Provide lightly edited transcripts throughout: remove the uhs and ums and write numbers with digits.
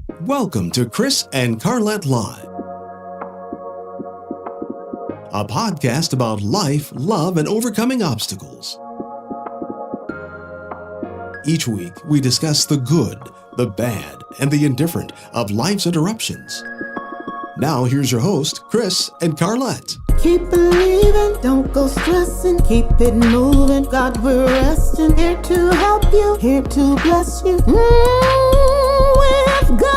Welcome to Chris and Carlette Live, a podcast about life, love, and overcoming obstacles. Each week, we discuss the good, the bad, and the indifferent of life's interruptions. Now, here's your host, Chris and Carlette. Keep believing, don't go stressing, keep it moving. God, we're resting, here to help you, here to bless you. With God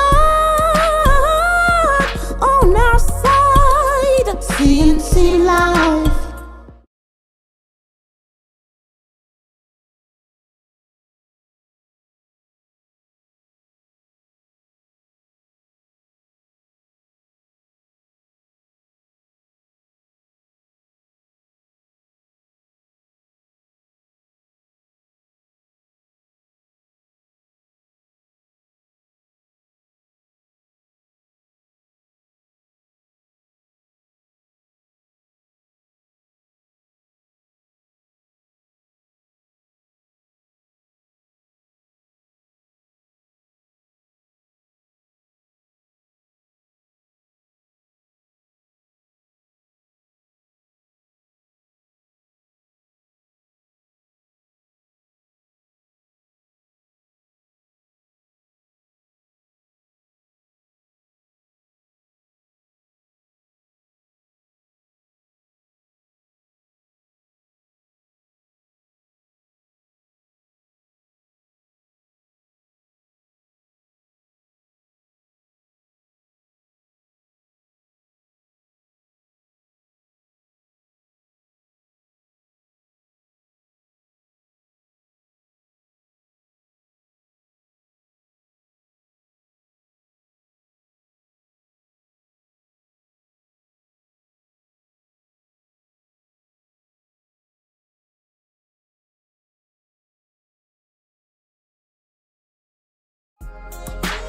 on our side, CNC Life.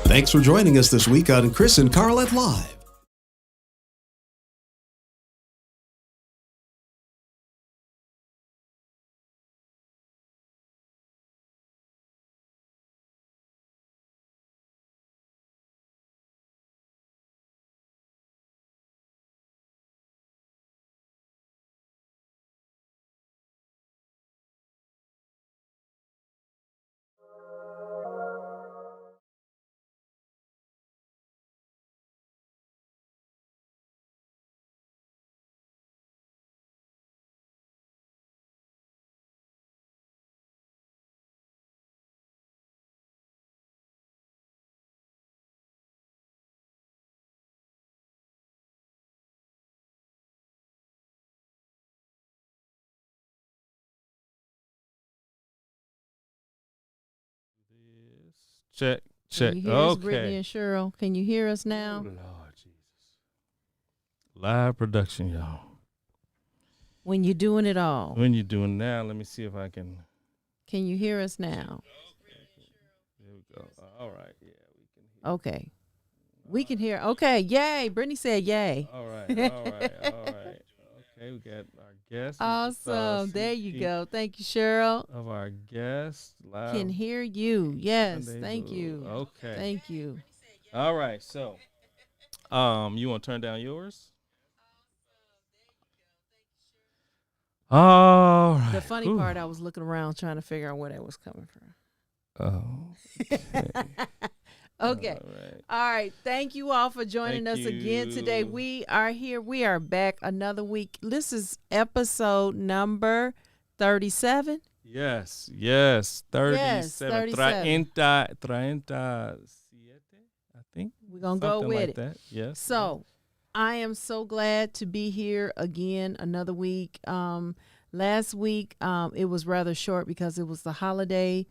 Thanks for joining us this week on Chris and Carlette Live. Check. Can you hear us, Okay. Brittany and Cheryl? Can you hear us now? Oh, Lord Jesus. Live production, y'all. When you're doing it all. When you doing now, let me see if I can. Can you hear us now? There we go. All right. Yeah, we can hear. Okay. We can hear. Okay. Yay. Brittany said yay. All right. Okay, we got our guest. Awesome. There you go. Thank you, Cheryl. Of our guest. Live. Can hear you. Yes. Sunday Thank Blue. you. Okay. Thank you. All right. So, you want to turn down yours? All right. The funny part, I was looking around trying to figure out where that was coming from. Oh. Okay. All right. Thank you all for joining us again today. We are here. We are back another week. This is episode number 37. Yes. 37. Yes, 37. 37, I think. We're going to go Something with like it. that. Yes. So I am so glad to be here again another week. Last week, it was rather short because it was the holiday.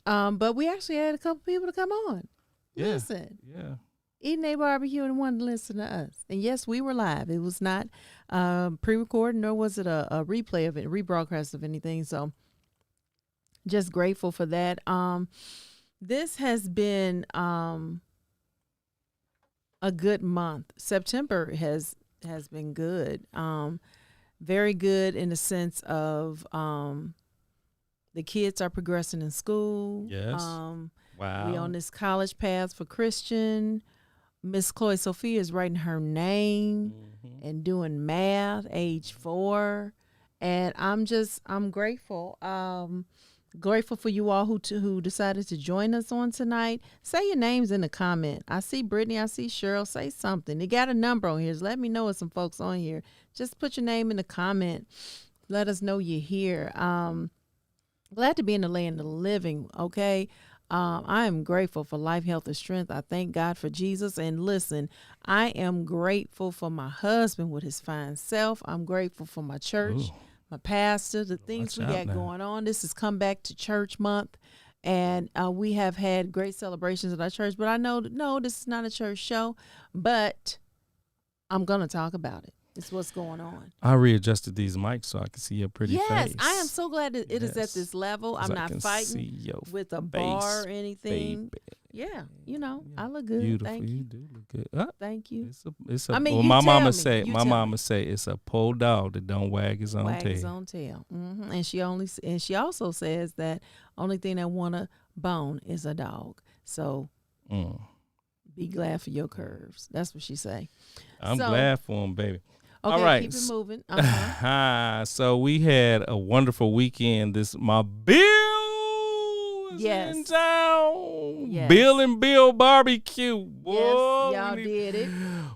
But we actually had a couple people to come on. Yeah. Listen. Yeah. Eating a barbecue and wanted to listen to us. And yes, we were live. It was not pre-recorded, nor was it a replay of it, rebroadcast of anything. So just grateful for that. This has been a good month. September has been good. Very good in the sense of The kids are progressing in school. Yes. Wow. We on this college path for Christian. Miss Chloe Sophia is writing her name and doing math, age 4. And I'm grateful. Grateful for you all who decided to join us on tonight. Say your names in the comment. I see Brittany, I see Cheryl. Say something. They got a number on here. Just let me know if some folks on here. Just put your name in the comment. Let us know you're here. Glad to be in the land of the living, okay? I am grateful for life, health, and strength. I thank God for Jesus. And listen, I am grateful for my husband with his fine self. I'm grateful for my church, my pastor, the things we got going on. This is Come Back to Church Month. And we have had great celebrations at our church. But I know, no, this is not a church show. But I'm going to talk about it. It's what's going on. I readjusted these mics so I can see your pretty face. Yes, I am so glad that it is at this level. I'm not fighting with a bar or anything. Baby. Yeah, I look good. Beautiful. Thank you. You do look good. Thank you. It's a. My mama say it's a pole dog that don't wag his own tail. Wag his own tail. Mm-hmm. And she also says that only thing that want to bone is a dog. So be glad for your curves. That's what she say. I'm glad for him, baby. Okay, all right. Keep it moving. So we had a wonderful weekend. My Bill is in town. Yes. Bill and Bill barbecue. Boy, yes, y'all did it.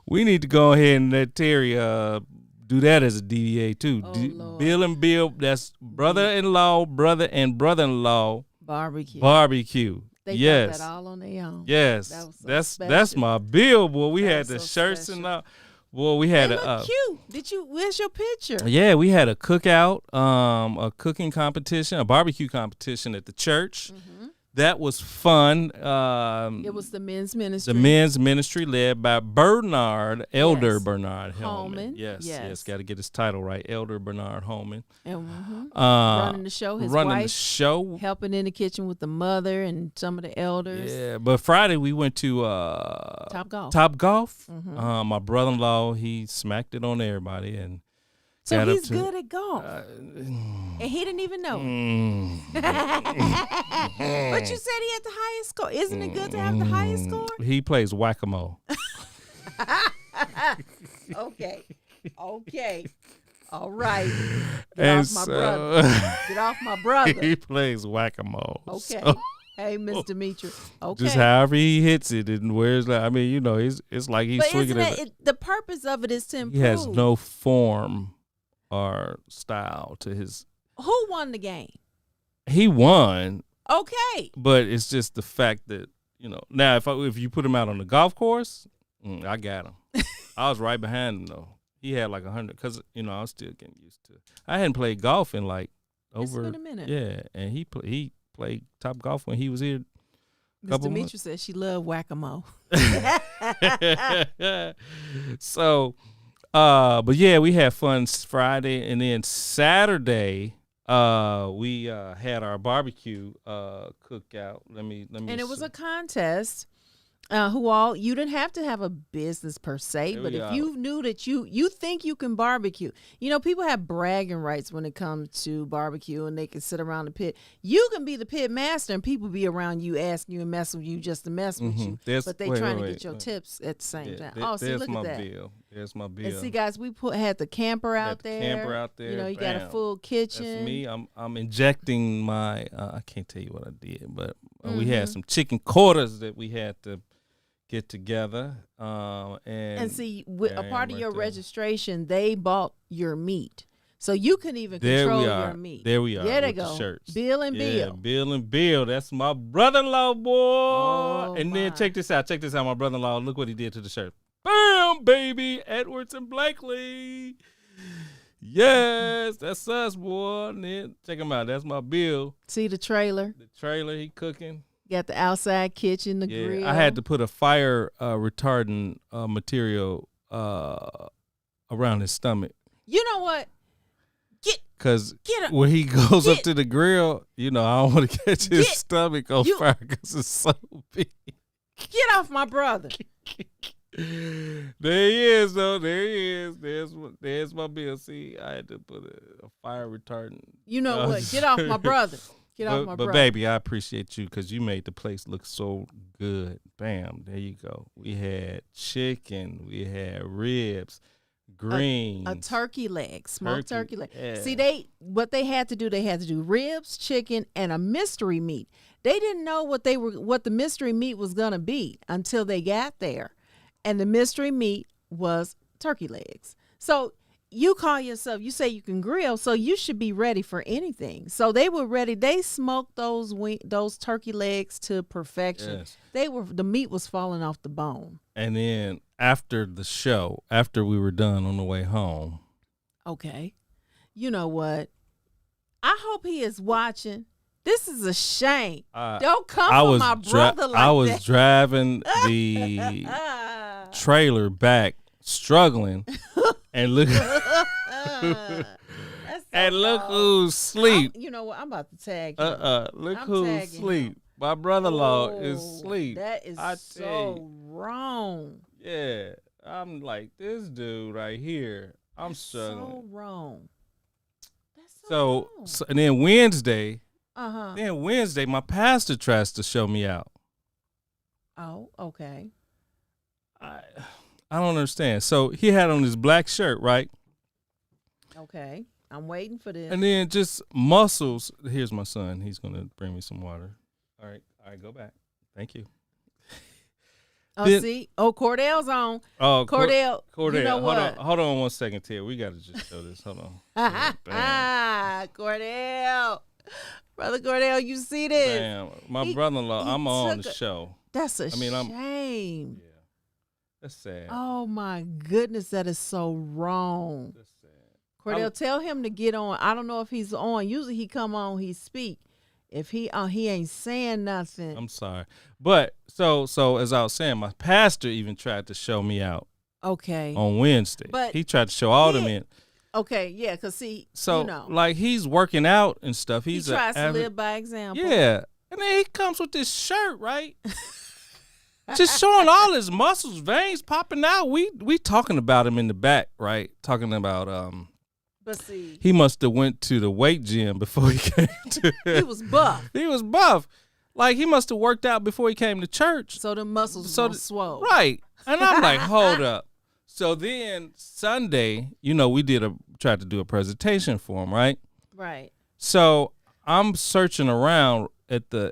We need to go ahead and let Terry do that as a DVA too. Lord. Bill and Bill, that's brother-in-law, brother and brother-in-law barbecue. They got that all on their own. Yes, that's my Bill, boy. We had the shirts and all. Well, we had cute. Where's your picture? Yeah, we had a cookout, a cooking competition, a barbecue competition at the church. Mm-hmm. That was fun. It was the men's ministry. The men's ministry led by Elder Bernard Holman. Yes. Got to get his title right, Elder Bernard Holman. And running the show. His running wife, the show, helping in the kitchen with the mother and some of the elders. Yeah, but Friday we went to Top Golf. Mm-hmm. My brother-in-law, he smacked it on everybody and. So he's good at golf. And he didn't even know. But you said he had the highest score. Isn't it good to have the highest score? He plays whack-a-mole. Okay. All right. Get off my brother. He plays whack-a-mole. Okay. So. Hey, Miss Demetri. Okay. Just however he hits it and where's that? I mean, it's like he's swinging it. The purpose of it is to improve. He has no form or style to his. Who won the game? He won. Okay. But it's just the fact that, now if you put him out on the golf course, I got him. I was right behind him though. He had like 100 because I was still getting used to it. I hadn't played golf in like over. It's been a minute. Yeah, and he played Top Golf when he was here. Miss Demetri said she loved whack-a-mole. So. But yeah, we had fun Friday, and then Saturday, we had our barbecue cookout. Let me. And it was a contest. You didn't have to have a business per se, but if you knew that you think you can barbecue, people have bragging rights when it comes to barbecue, and they can sit around the pit. You can be the pit master, and people be around you, asking you and mess with you just to mess with you. But they trying to get your tips at the same time. See, look at that. Bill. There's my bill. And see, guys, we had the camper out there. You got a full kitchen. That's me. I'm injecting my. I can't tell you what I did, but we had some chicken quarters that we had to get together. And see, a part of your registration, they bought your meat. So you couldn't even control your meat. There we are. There they go. Shirts. Bill and Bill. Bill and Bill. That's my brother-in-law, boy. Oh, and then check this out. My brother-in-law, look what he did to the shirt. Bam, baby. Edwards and Blakely. Yes, that's us, boy. And then check him out. That's my Bill. See the trailer? The trailer, he cooking. Got the outside kitchen, the grill. I had to put a fire retardant material around his stomach. You know what? Because when he goes up to the grill, I don't want to catch his stomach on fire because it's so big. Get off my brother. There he is, though. There he is. There's my Bill. See, I had to put a fire retardant. You know what? Get off my brother. Get off my But brother. baby, I appreciate you because you made the place look so good. Bam, there you go. We had chicken, we had ribs, greens, a turkey leg, smoked turkey leg. Yeah. See, what they had to do ribs, chicken, and a mystery meat. They didn't know what the mystery meat was gonna be until they got there, and the mystery meat was turkey legs. So you call yourself, you say you can grill, so you should be ready for anything. So they were ready. They smoked those turkey legs to perfection. Yes. The meat was falling off the bone. And then after the show, after we were done on the way home. Okay. You know what? I hope he is watching. This is a shame. Don't come for my brother like that. I was driving the trailer back, struggling, and look, look who's asleep. You know what? I'm about to tag him. Look I'm who's tagging asleep. him. My brother-in-law is asleep. That is so wrong. Yeah, I'm like this dude right here. I'm struggling. So wrong. That's So wrong. and then Wednesday. Uh-huh. Then Wednesday, my pastor tries to show me out. Oh, okay. I don't understand. So he had on his black shirt, right? Okay. I'm waiting for this. And then just muscles. Here's my son. He's gonna bring me some water. All right, go back. Thank you. See? Oh, Cordell's on. Oh, Cordell. Cordell. You know what? Hold on 1 second, Tia. We gotta just show this. Hold on. Bam. Cordell. Brother Cordell, you see this? Bam. My brother-in-law. I'm on the show. That's a shame. Yeah. That's sad. Oh my goodness, that is so wrong. That's sad. Cordell, tell him to get on. I don't know if he's on. Usually he come on, he speak. If he ain't saying nothing. I'm sorry. But so as I was saying, my pastor even tried to show me out Okay. on Wednesday. But he tried to show all the men. Okay, yeah, because So you know, like he's working out and stuff. he tries to live by example. Yeah. And then he comes with this shirt, right? Just showing all his muscles, veins popping out. We talking about him in the back, right? Talking about But see, he must have went to the weight gym before he came to he was buff. He was buff. Like he must have worked out before he came to church. So the muscles were swole. Right. And I'm like, hold up. So then Sunday, we tried to do a presentation for him, right? Right. So I'm searching around at the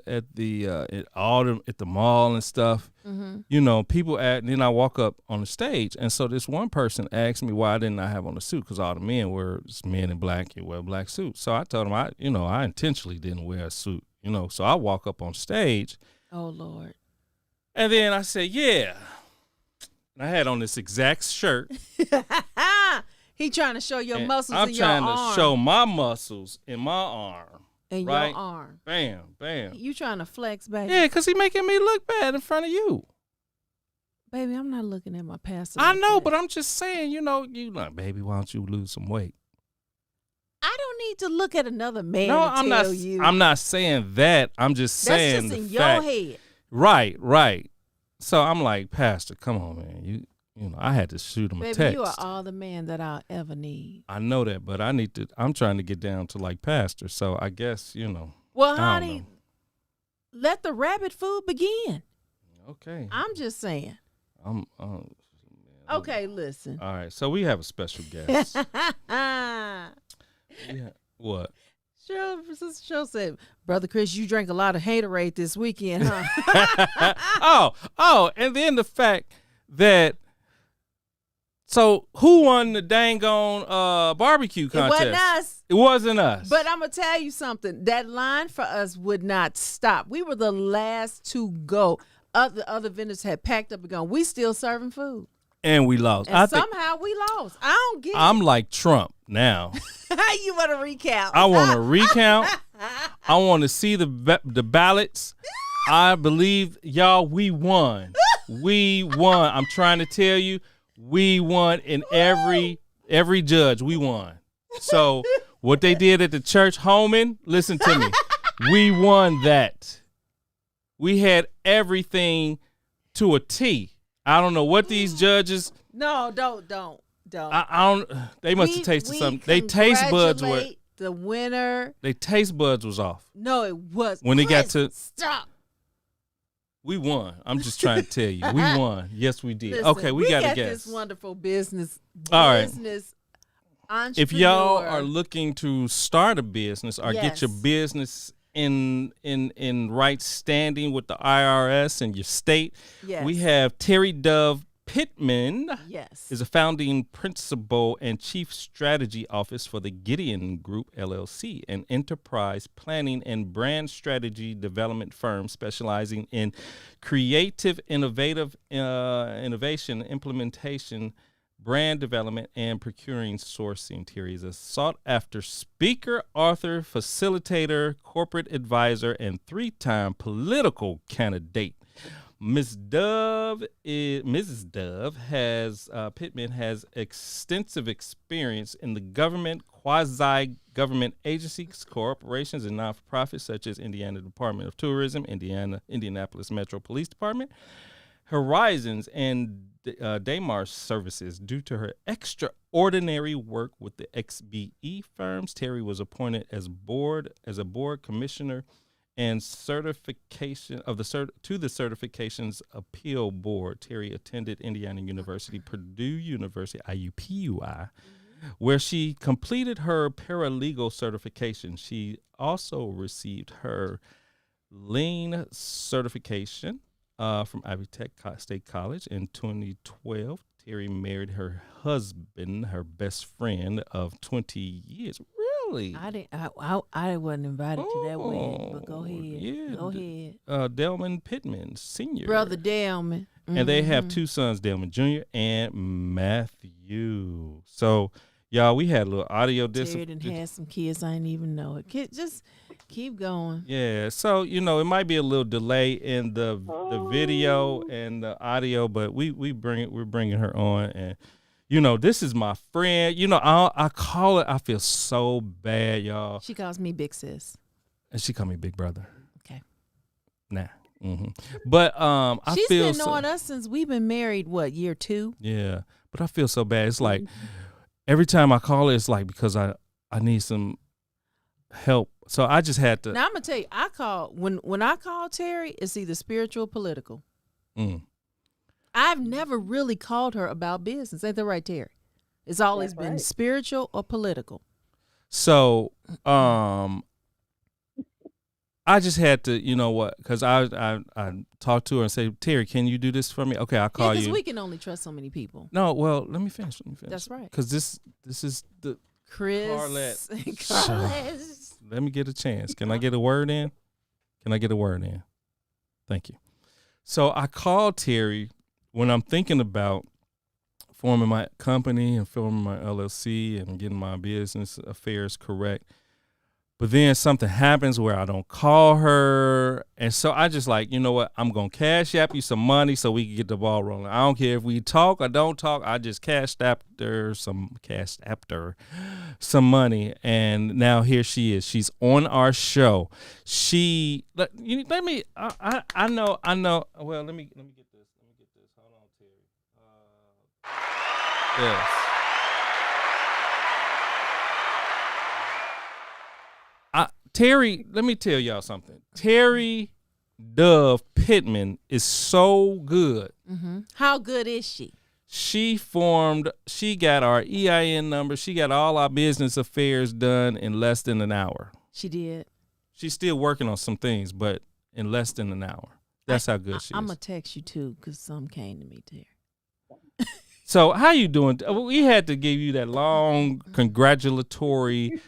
mall and stuff. Mm-hmm. People and then I walk up on the stage, and so this one person asked me why didn't I have on a suit, because all the men were men in black, you wear black suits. So I told him I intentionally didn't wear a suit, So I walk up on stage. Oh Lord. And then I said, yeah. And I had on this exact shirt. He trying to show your muscles I'm in your arm. trying to show my muscles in my arm. In right? your arm. Bam, bam. You trying to flex, baby. Yeah, because he making me look bad in front of you. Baby, I'm not looking at my pastor. I know, but I'm just saying, you like, baby, why don't you lose some weight? I don't need to look at another man No, to tell you. I'm not saying that. I'm just saying that's just in the your fact. head. Right. So I'm like, Pastor, come on, man. I had to shoot him a text. Baby, you are all the man that I'll ever need. I know that, but I'm trying to get down to like Pastor. So I guess, Well, honey, let the rabbit food begin. Okay. I'm just saying. Okay, listen. All right. So we have a special guest. Yeah. What? Cheryl said, Brother Chris, you drank a lot of haterade this weekend, huh? oh, and then the fact that, so who won the dang on barbecue contest? It wasn't us. It wasn't us. But I'm going to tell you something. That line for us would not stop. We were the last to go. Other vendors had packed up and gone. We still serving food. And we lost. And somehow we lost. I don't get it. I'm like Trump now. You want to recount. I want to recount. I want to see the ballots. I believe, y'all, we won. We won. I'm trying to tell you, we won in every judge. We won. So what they did at the church homing, listen to me. We won that. We had everything to a T. I don't know what these judges. No, don't. I don't. They must have tasted something. They taste buds were. the winner. Their taste buds was off. No, it was. When they got Chris, to stop. We won. I'm just trying to tell you. We won. Yes, we did. Listen, Okay, we got to got guess. this wonderful business entrepreneur. If y'all are looking to start a business or get your business in right standing with the IRS and your state, we have Terry Dove-Pittman. Yes. Is a founding principal and chief strategy office for the Gideon Group, LLC, an enterprise planning and brand strategy development firm specializing in creative, innovation, implementation, brand development, and procuring sourcing. Terry is a sought-after speaker, author, facilitator, corporate advisor, and 3-time political candidate. Mrs. Dove Pittman has extensive experience in the government, quasi-government agencies, corporations, and non-for-profits such as Indiana Department of Tourism, Indianapolis Metro Police Department, Horizons, and Damar Services. Due to her extraordinary work with the XBE firms, Terry was appointed as a board commissioner and certification of the Certifications Appeal Board. Terry attended Indiana University, Purdue University, IUPUI, where she completed her paralegal certification. She also received her lien certification from Ivy Tech State College in 2012. Terry married her husband, her best friend of 20 years. Really? I wasn't invited to that wedding, but go ahead. Yeah. Go ahead. Delman Pittman Sr. Brother Delman. Mm-hmm. And they have 2 sons, Delman Jr. and Matthew. So, y'all, we had a little audio Terry done had some kids. I didn't even know it. Just keep going. Yeah. So, it might be a little delay in the video and the audio, but we're bringing her on. And, this is my friend. I call it, I feel so bad, y'all. She calls me Big Sis. And she call me Big Brother. Okay. Nah. Mm-hmm. But she's been knowing us since we've been married, year 2? Yeah. But I feel so bad. It's like every time I call her, it's like because I need some help. So I just had to. Now I'm gonna tell you, when I call Terry, it's either spiritual or political. I've never really called her about business. Ain't that right, Terry? It's always been spiritual or political. So I just had to, because I talked to her and said, Terry, can you do this for me? Okay, I'll call you. Because we can only trust so many people. No, well, let me finish. That's right. Because this is the Chris. Carlette. Let me get a chance. Can I get a word in? Thank you. So I called Terry when I'm thinking about forming my company and forming my LLC and getting my business affairs correct. But then something happens where I don't call her. And so I just like, you know what? I'm going to cash app you some money so we can get the ball rolling. I don't care if we talk or don't talk. I just cashed after some money. And now here she is. She's on our show. I know. Well, let me get this. Hold on, Terry. Yes. Terry, let me tell y'all something. Terry Dove-Pittman is so good. Mm-hmm. How good is she? She got our EIN number. She got all our business affairs done in less than an hour. She did. She's still working on some things, but in less than an hour. That's how good she is. I'm going to text you, too, because some came to me, Terry. So how you doing? We had to give you that long congratulatory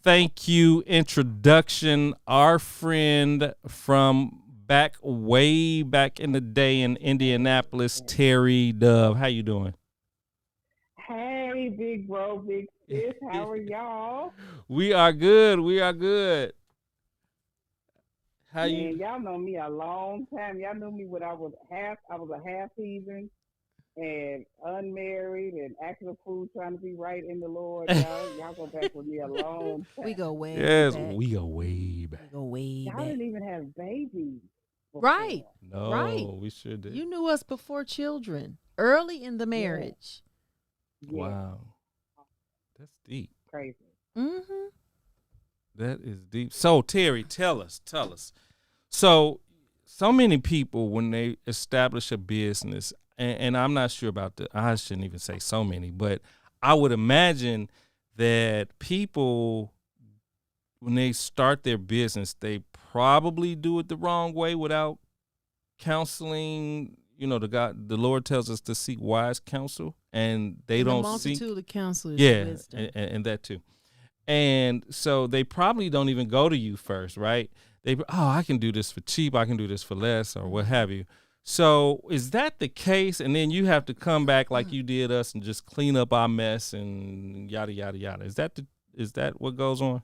thank you introduction. Our friend from way back in the day in Indianapolis, Terry Dove. How you doing? Hey, big bro, big sis. How are y'all? We are good. How you? Y'all know me a long time. Y'all knew me when I was a half heathen and unmarried and acting a fool, trying to be right in the Lord. Y'all go back with me a long time. We go way back. Yes, we go way back. Y'all didn't even have babies before. Right. No, right. We sure did. You knew us before children, early in the marriage. Yeah. Wow. That's deep. Crazy. Mm-hmm. That is deep. So Terry, tell us. So many people, when they establish a business, and I'm not sure about I shouldn't even say so many, but I would imagine that people, when they start their business, they probably do it the wrong way without counseling. You know, the Lord tells us to seek wise counsel, and they don't seek. The multitude of counsel is wisdom. And that too. And so they probably don't even go to you first, right? I can do this for cheap, I can do this for less, or what have you. So is that the case? And then you have to come back like you did us and just clean up our mess and yada yada yada. Is that what goes on?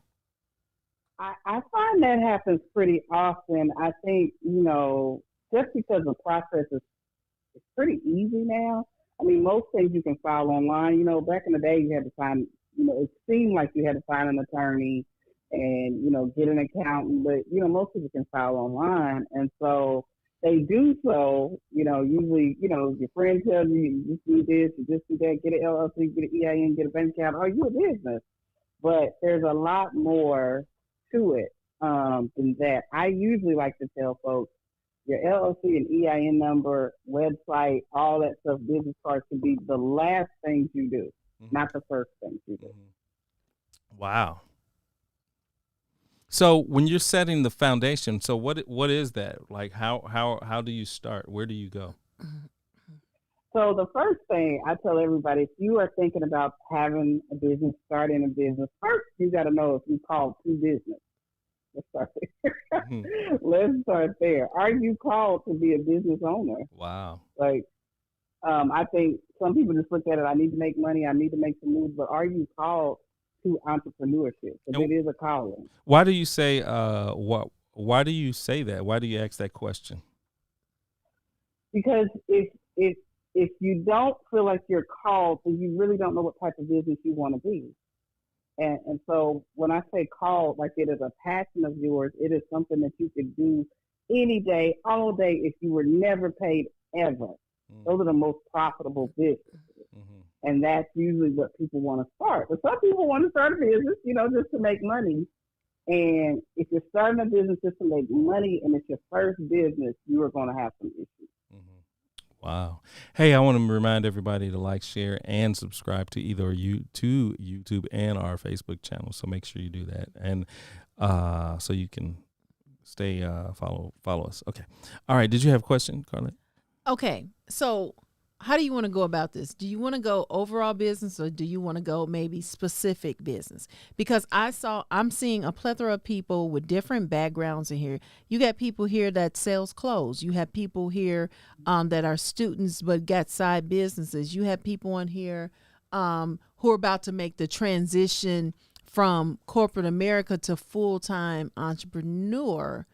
I find that happens pretty often. I think, just because the process is pretty easy now. I mean, most things you can file online. Back in the day, you had to find, it seemed like you had to find an attorney and, get an accountant. But, most people can file online. And so they do so, usually, your friend tells you just do this, you just do that, get an LLC, get an EIN, get a bank account. Oh, you're a business. But there's a lot more to it than that. I usually like to tell folks, your LLC and EIN number, website, all that stuff, business cards can be the last things you do, not the first things you do. Wow. So when you're setting the foundation, so what is that? Like how do you start? Where do you go? So the first thing I tell everybody, if you are thinking about having a business, starting a business, first you got to know if you call to business. Let's start there. Let's start there. Are you called to be a business owner? Wow. Like, I think some people just look at it, I need to make money, I need to make some moves, but are you called to entrepreneurship? Because it is a calling. Why do you say why do you say that? Why do you ask that question? Because if you don't feel like you're called, then you really don't know what type of business you want to be. And so when I say called, like it is a passion of yours, it is something that you could do any day, all day, if you were never paid ever. Those are the most profitable businesses. And that's usually what people want to start. But some people want to start a business, just to make money. And if you're starting a business just to make money and it's your first business, you are going to have some issues. Wow. Hey, I want to remind everybody to like, share, and subscribe to either to YouTube and our Facebook channel. So make sure you do that, and so you can stay follow us. Okay. All right. Did you have a question, Carlette? Okay. So how do you want to go about this? Do you want to go overall business, or do you want to go maybe specific business? Because I'm seeing a plethora of people with different backgrounds in here. You got people here that sells clothes. You have people here that are students but got side businesses. You have people on here who are about to make the transition from corporate America to full-time entrepreneur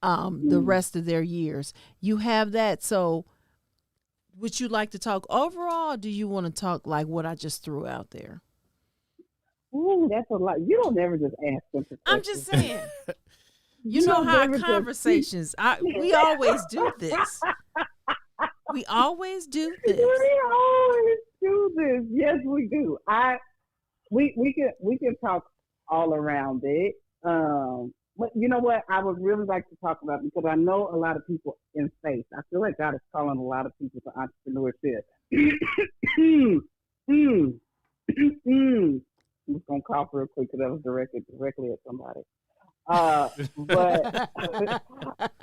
the rest of their years. You have that. So would you like to talk overall, or do you want to talk like what I just threw out there? Ooh, that's a lot. You don't ever just ask them. I'm just saying. You know how our conversations, we always do this. We always do this. We always do this. Yes, we do. We can talk all around it. But you know what I would really like to talk about, because I know a lot of people in faith. I feel like God is calling a lot of people to entrepreneurship. I'm just going to cough real quick because that was directly at somebody. But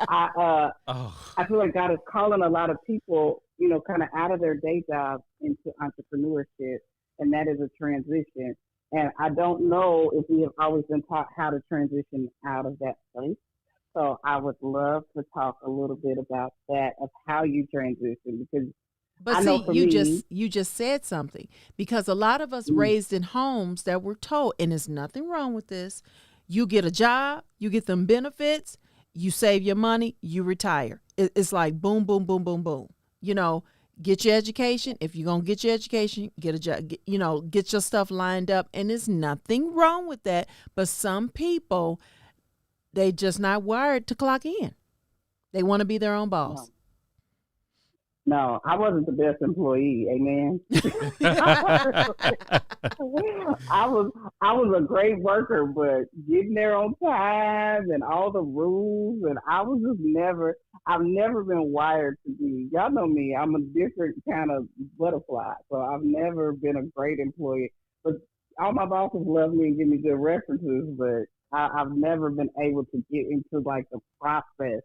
I feel like God is calling a lot of people, kind of out of their day jobs into entrepreneurship, and that is a transition. And I don't know if we have always been taught how to transition out of that place. So I would love to talk a little bit about that, of how you transition, because But see, you just said something, because a lot of us raised in homes that were told, and there's nothing wrong with this. You get a job, you get them benefits, you save your money, you retire. It's like boom, boom, boom, boom, boom. Get your education. If you're going to get your education, get a job, get your stuff lined up. And there's nothing wrong with that. But some people, they just not wired to clock in. They want to be their own boss. No, I wasn't the best employee. Amen. I was a great worker, but getting there on time and all the rules, and I was just never. I've never been wired to be. Y'all know me. I'm a different kind of butterfly, so I've never been a great employee. But all my bosses love me and give me good references, but I've never been able to get into like the process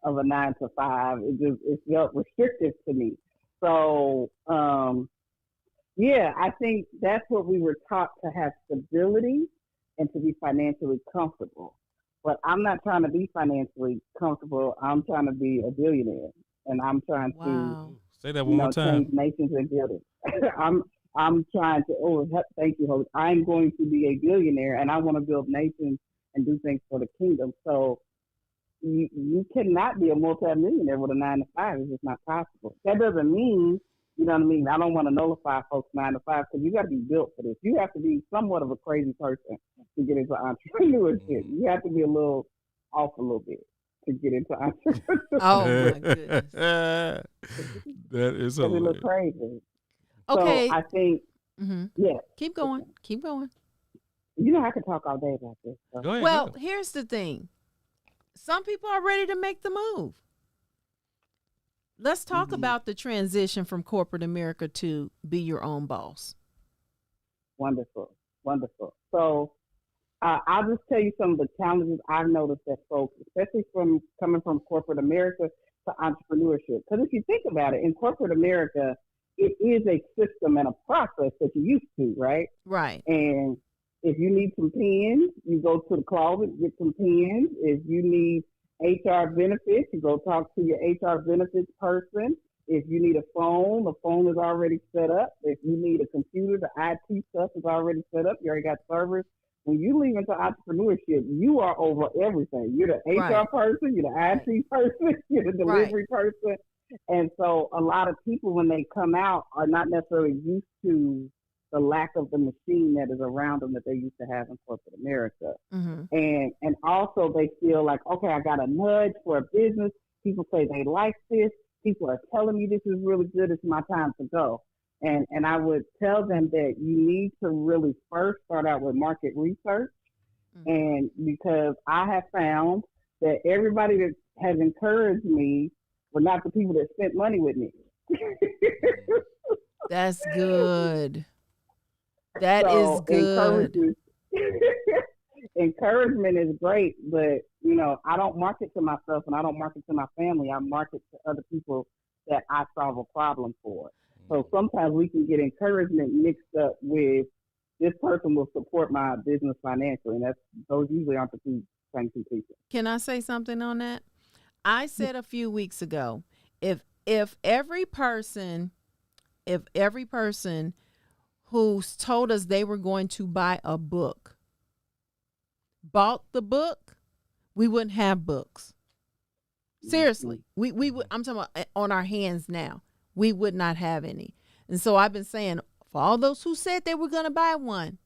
of a 9 to 5. It felt restrictive to me. So yeah, I think that's what we were taught, to have stability and to be financially comfortable. But I'm not trying to be financially comfortable. I'm trying to be a billionaire, and I'm trying to say that one more time. change nations and build it. I'm trying to. Oh, thank you, host. I'm going to be a billionaire, and I want to build nations and do things for the kingdom. So you cannot be a multi-millionaire with a 9 to 5. It's just not possible. That doesn't mean, you know what I mean? I don't want to nullify folks 9 to 5, because you got to be built for this. You have to be somewhat of a crazy person to get into entrepreneurship. You have to be a little off a little bit to get into entrepreneurship. Oh my goodness, that is a little crazy. Okay, so I think yeah. Keep going. You know, I could talk all day about this. So. Go ahead. Well, here's the thing. Some people are ready to make the move. Let's talk about the transition from corporate America to be your own boss. Wonderful. So I'll just tell you some of the challenges I've noticed that folks, especially from coming from corporate America to entrepreneurship. Because if you think about it, in corporate America, it is a system and a process that you're used to, right? Right. And if you need some pens, you go to the closet, get some pens. If you need HR benefits, you go talk to your HR benefits person. If you need a phone, the phone is already set up. If you need a computer, the IT stuff is already set up. You already got servers. When you leave into entrepreneurship, you are over everything. You're the HR person, you're the IT person, you're the delivery person. And so a lot of people, when they come out, are not necessarily used to the lack of the machine that is around them that they used to have in corporate America. And also they feel like, okay, I got a nudge for a business. People say they like this. People are telling me this is really good. It's my time to go. And I would tell them that you need to really first start out with market research. And because I have found that everybody that has encouraged me were not the people that spent money with me. That's good. That is good. Encouragement is great, but you know, I don't market to myself and I don't market to my family. I market to other people that I solve a problem for. So sometimes we can get encouragement mixed up with this person will support my business financially, and those usually aren't the two same two people. Can I say something on that? I said a few weeks ago, if every person who told us they were going to buy a book bought the book, we wouldn't have books. Seriously, we would. I'm talking about on our hands now. We would not have any. And so I've been saying, for all those who said they were going to buy one,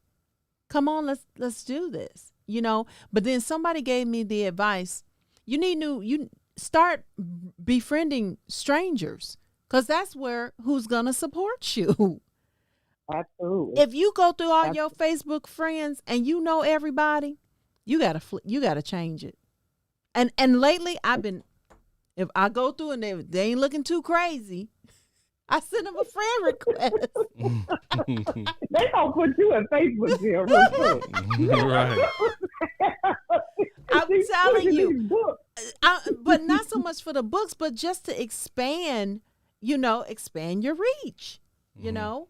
come on, let's do this, you know. But then somebody gave me the advice, you start befriending strangers, because that's who's going to support you. Absolutely. If you go through all your Facebook friends and you know everybody, you got to change it. And lately if I go through and they ain't looking too crazy, I send them a friend request. They don't put you in Facebook jail real quick. Right. I'm telling you. But not so much for the books, but just to expand your reach, you know?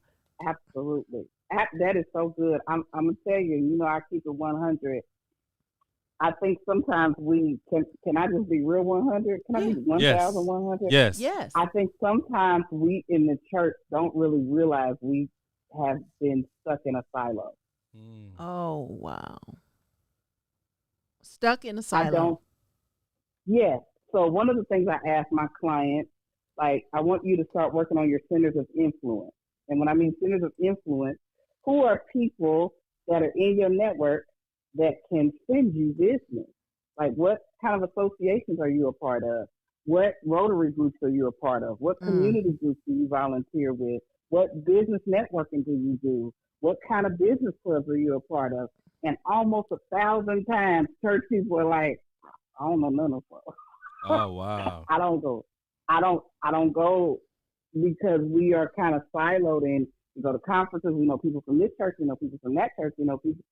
Absolutely. That is so good. I'm going to tell you, I keep it 100. I think sometimes can I just be real 100? Can I be 1,100? Yes. I think sometimes we in the church don't really realize we have been stuck in a silo. Oh, wow. Stuck in a silo. Yes. So one of the things I ask my clients, like, I want you to start working on your centers of influence. And when I mean centers of influence, who are people that are in your network that can send you business? Like, what kind of associations are you a part of? What Rotary groups are you a part of? What community groups do you volunteer with? What business networking do you do? What kind of business clubs are you a part of? And almost 1,000 times, church people are like, I don't know none of them. Oh wow. I don't go. I don't go because we are kind of siloed in. We go to conferences. We know people from this church. We know people from that church. We know people.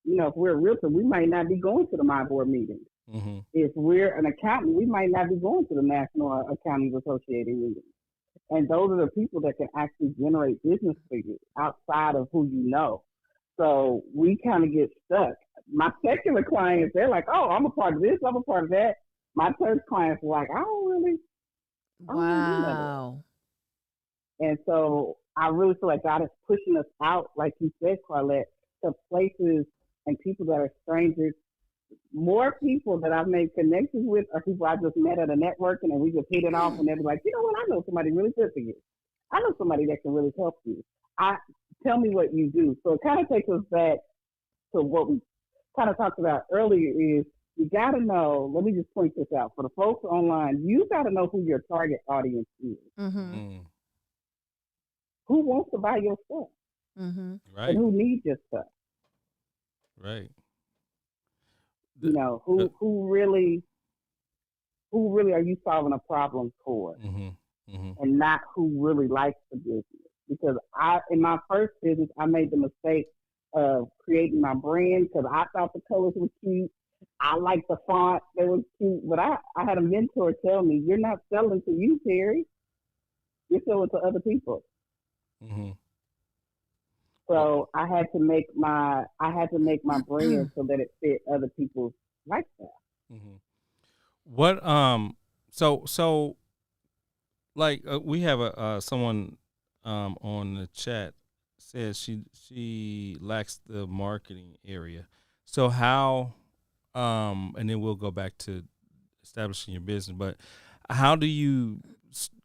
If we're a realtor, we might not be going to the My Board meetings. Mm-hmm. If we're an accountant, we might not be going to the National Accountants Association meetings. And those are the people that can actually generate business for you outside of who you know. So we kind of get stuck. My secular clients, they're like, oh, I'm a part of this, I'm a part of that. My church clients are like, I don't really do that. And so I really feel like God is pushing us out, like you said, Carlette, to places and people that are strangers. More people that I've made connections with are people I just met at a networking and we just hit it off and they'll be like, you know what, I know somebody really good for you. I know somebody that can really help you. Tell me what you do. So it kind of takes us back to what we kind of talked about earlier is you got to know, let me just point this out. For the folks online, you got to know who your target audience is. Mm-hmm. Who wants to buy your stuff? Mm-hmm. Right. And who needs your stuff? Right. Who really are you solving a problem for? Mm-hmm. Mm-hmm. And not who really likes the business. Because in my first business, I made the mistake of creating my brand because I thought the colors were cute. I liked the font; they were cute. But I had a mentor tell me, "You're not selling to you, Terry. You're selling to other people." Mm-hmm. So I had to make my brand so that it fit other people's lifestyle. Mm-hmm. What so like we have someone on the chat says she lacks the marketing area. So how and then we'll go back to establishing your business, but how do you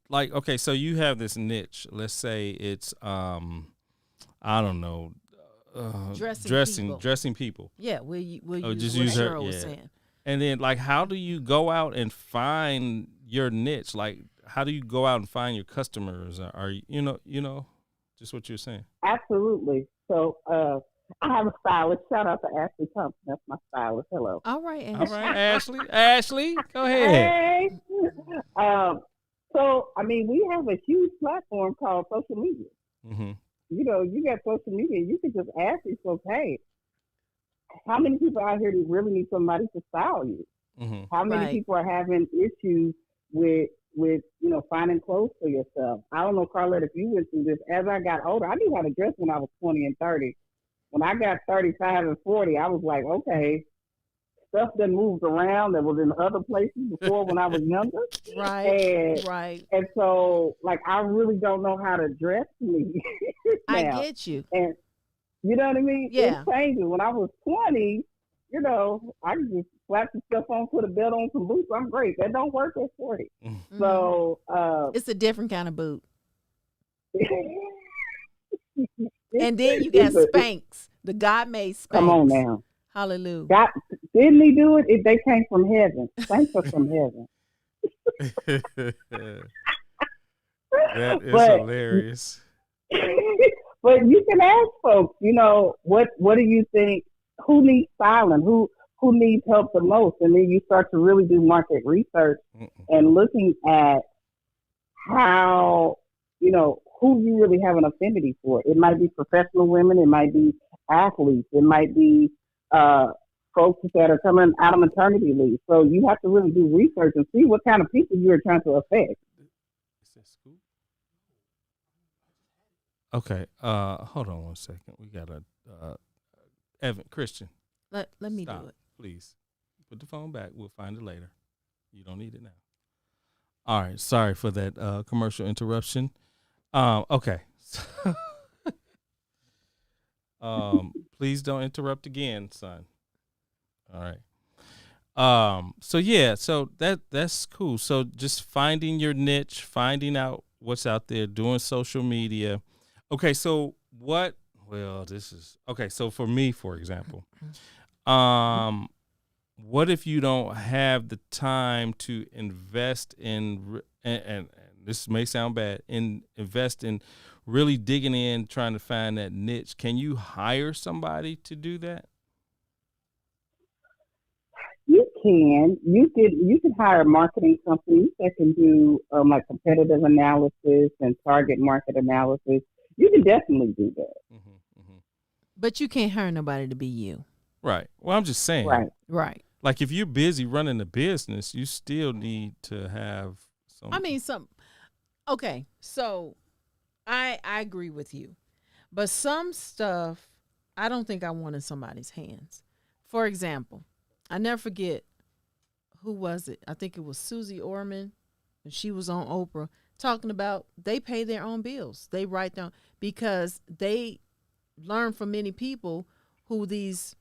like, okay, so you have this niche, let's say it's I don't know, dressing people. Yeah, will you just what use her, Cheryl was yeah. saying. And then, like, how do you go out and find your niche? Like, how do you go out and find your customers? Are you know, just what you're saying? Absolutely. So I have a stylist. Shout out to Ashley Thompson. That's my stylist. Hello. All right, Ashley. All right, Ashley. Ashley, go ahead. Hey. So, I mean, we have a huge platform called social media. Mm-hmm. You got social media. You can just ask these folks, hey, how many people out here really need somebody to style you? Mm-hmm. How many people are having issues with finding clothes for yourself? I don't know, Carlette, if you went through this. As I got older, I knew how to dress when I was 20 and 30. When I got 35 and 40, I was like, okay, stuff that moved around that was in other places before when I was younger. Right. And so, like, I really don't know how to dress me now. I get you. And you know what I mean? Yeah. It's changing. When I was 20, I could just slap some stuff on, put a belt on, some boots. I'm great. That don't work at 40. Mm-hmm. So it's a different kind of boot. And then you got Spanx, the God-made Spanx. Come on now. Hallelujah. God, didn't he do it? They came from heaven. Spanx are from heaven. That is hilarious. But you can ask folks, what do you think? Who needs styling? Who needs help the most? And then you start to really do market research and looking at how, who you really have an affinity for. It might be professional women. It might be athletes. It might be folks that are coming out of maternity leave. So you have to really do research and see what kind of people you're trying to affect. Okay, hold on one second. We got a Christian. Let me Stop, do it. Please. Put the phone back. We'll find it later. You don't need it now. All right. Sorry for that commercial interruption. Okay. Please don't interrupt again, son. All right. So that's cool. So just finding your niche, finding out what's out there, doing social media. Okay, so this is okay. So for me, for example, what if you don't have the time to invest in, and this may sound bad, invest in really digging in, trying to find that niche? Can you hire somebody to do that? You can. You can hire marketing companies that can do like competitive analysis and target market analysis. You can definitely do that. Mm-hmm, mm-hmm. But you can't hire nobody to be you. Right. Well, I'm just saying. Right. Like if you're busy running the business, you still need to have some. I mean, okay, so I agree with you. But some stuff I don't think I want in somebody's hands. For example, I never forget, who was it? I think it was Susie Orman, and she was on Oprah talking about they pay their own bills. They write down, because they learn from many people who these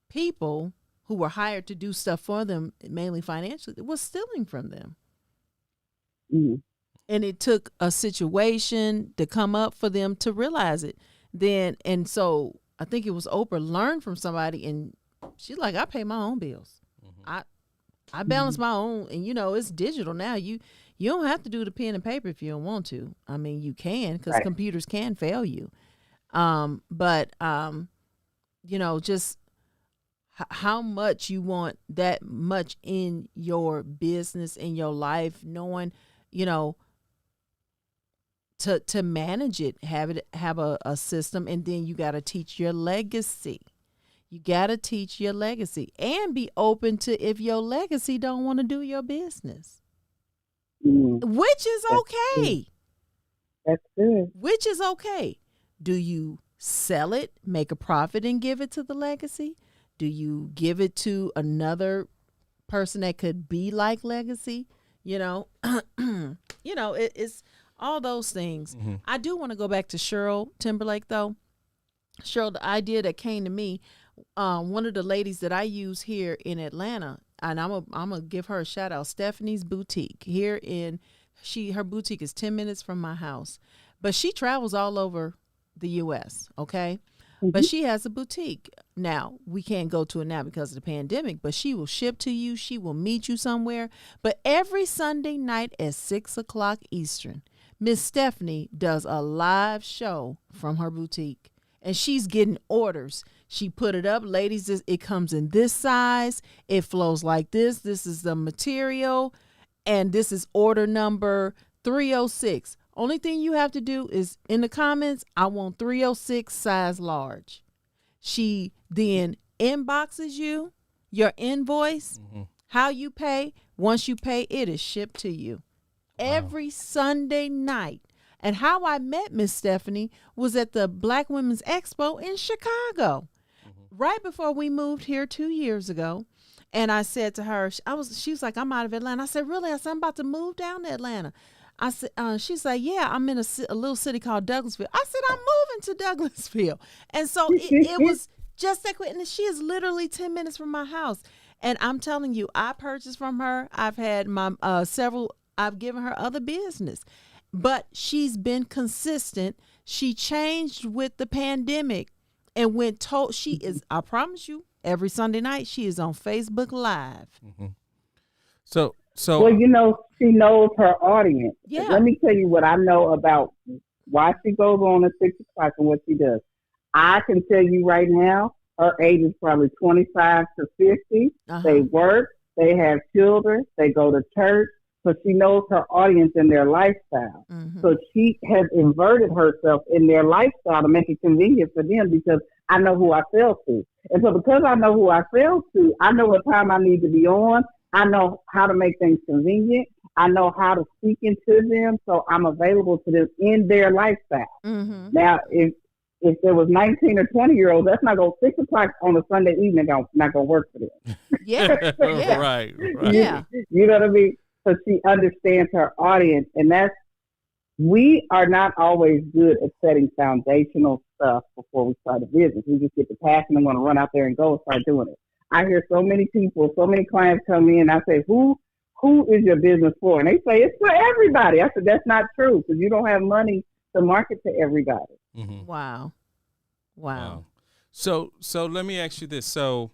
people who were hired to do stuff for them, mainly financially, was stealing from them. Mm-hmm. And it took a situation to come up for them to realize it. And so I think it was Oprah learned from somebody, and she's like, I pay my own bills. Mm-hmm. I balance my own, and it's digital now. You don't have to do the pen and paper if you don't want to. I mean, you can, because computers can fail you. Just how much you want that much in your business, in your life, knowing, to manage it, have a system, and then you got to teach your legacy. You got to teach your legacy and be open to if your legacy don't want to do your business, which is okay. That's good. Which is okay. Do you sell it, make a profit, and give it to the legacy? Do you give it to another person that could be like legacy? It's all those things. Mm-hmm. I do want to go back to Cheryl Timberlake, though. Cheryl, the idea that came to me, one of the ladies that I use here in Atlanta, and I'm gonna give her a shout out, Stephanie's Boutique. Her boutique is 10 minutes from my house, but she travels all over the U.S. Okay. Mm-hmm. But she has a boutique. Now, we can't go to it now because of the pandemic, but she will ship to you. She will meet you somewhere. But every Sunday night at 6:00 Eastern, Miss Stephanie does a live show from her boutique, and she's getting orders. She put it up, ladies, it comes in this size. It flows like this. This is the material, and this is order number 306. Only thing you have to do is in the comments, I want 306 size large. She then inboxes you your invoice, how you pay. Once you pay, it is shipped to you every Sunday night. And how I met Miss Stephanie was at the Black Women's Expo in Chicago, right before we moved here 2 years ago. And I said to her, she was like, I'm out of Atlanta. I said, really? I said, I'm about to move down to Atlanta. I said, she's like, yeah, I'm in a little city called Douglasville. I said, I'm moving to Douglasville. And so it was just that quick. And she is literally 10 minutes from my house. And I'm telling you, I purchased from her. I've had my I've given her other business, but she's been consistent. She changed with the pandemic and she is, I promise you, every Sunday night, she is on Facebook Live. Mm-hmm. So well, she knows her audience. Yeah. Let me tell you what I know about why she goes on at 6:00 and what she does. I can tell you right now, her age is probably 25 to 50. They work, they have children, they go to church. So she knows her audience and their lifestyle. Mm-hmm. So she has inverted herself in their lifestyle to make it convenient for them, because I know who I sell to. And so because I know who I sell to, I know what time I need to be on. I know how to make things convenient. I know how to speak into them, so I'm available to them in their lifestyle. Mm-hmm. Now, if there was 19 or 20-year-olds, that's not going 6:00 on a Sunday evening. Not going to work for them. Yeah, yeah. Right. Yeah, you know what I mean. So she understands her audience, and we are not always good at setting foundational stuff before we start a business. We just get the passion and want to run out there and go and start doing it. I hear so many people, so many clients come in, I say, who is your business for? And they say, it's for everybody. I said, that's not true, because you don't have money to market to everybody. Mm-hmm. Wow. So let me ask you this. So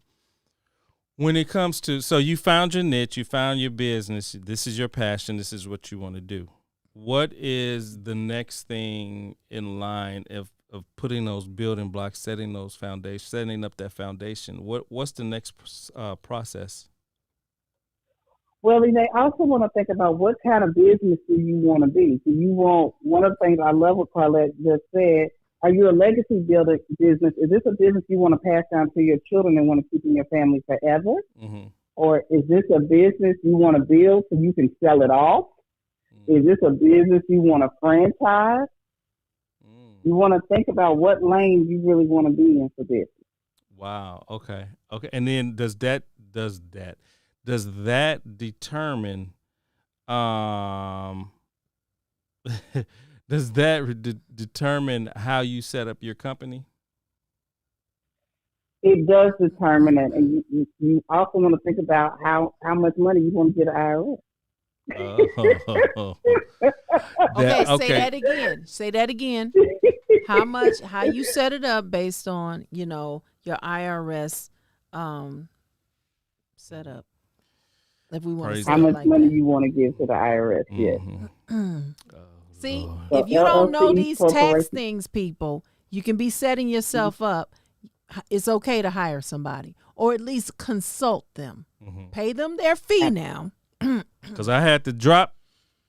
When it comes to, so you found your niche, you found your business, this is your passion, this is what you want to do. What is the next thing in line of putting those building blocks, setting those foundations, setting up that foundation? What's the next process? Well, they also want to think about what kind of business do you want to be. Do you want, one of the things I love what Carlette just said, are you a legacy building business? Is this a business you want to pass down to your children and want to keep in your family forever? Mm-hmm. Or is this a business you want to build so you can sell it off? Mm-hmm. Is this a business you want to franchise? Mm. You want to think about what lane you really want to be in for business. Wow. Okay. And then does that determine does that determine how you set up your company? It does determine it, and you also want to think about how much money you want to get IRS. Say that again. How you set it up based on, your IRS setup. If we want to how much money you want to give to the IRS, yes. See, if you don't know these tax things, people, you can be setting yourself up. It's okay to hire somebody or at least consult them. Mm-hmm. Pay them their fee now. Because I had to drop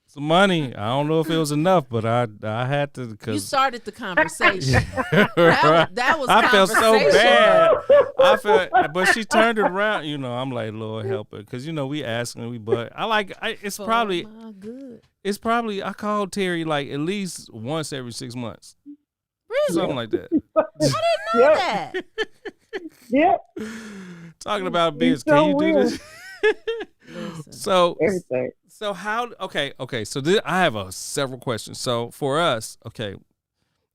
some money. I don't know if it was enough, but I had to. You started the conversation. that was I felt so bad. But she turned it around. I'm like, Lord help her, because we asking, it's probably good. It's probably I called Terry like at least once every 6 months. Really? Something like that. I didn't know that. Yep. Talking about business. Can you do this? So how? Okay. So I have several questions. So for us,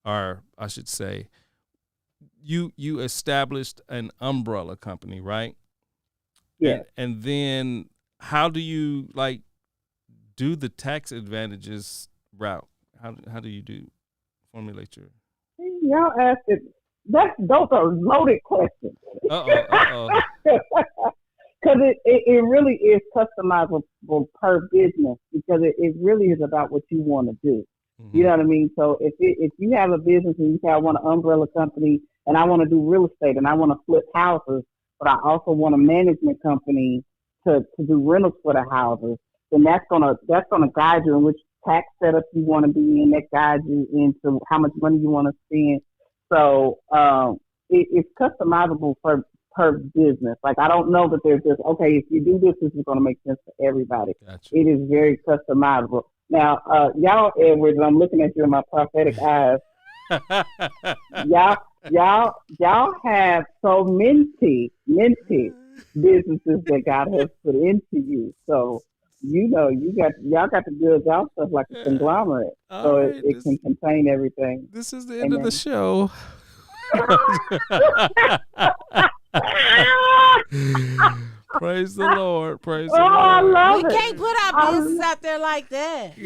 or I should say, you established an umbrella company, right? Yeah. And then how do you do the tax advantages route? How do you formulate your? Y'all asked it. Those are loaded questions. Because it really is customizable per business, because it really is about what you want to do. Mm-hmm. You know what I mean? So if you have a business and you say, I want an umbrella company and I want to do real estate and I want to flip houses, but I also want a management company to do rentals for the houses, then that's gonna guide you in which tax setup you want to be in. That guides you into how much money you want to spend. So it's customizable per business. I don't know that there's just, okay, if you do this is going to make sense for everybody. Gotcha. It is very customizable. Now, y'all, Edwards, I'm looking at you in my prophetic eyes. y'all have so many businesses that God has put into you. So, y'all got to build y'all stuff like a conglomerate. It can contain everything. This is the end of the show. Praise the Lord. Praise the Lord. I love we can't put our business out there like that.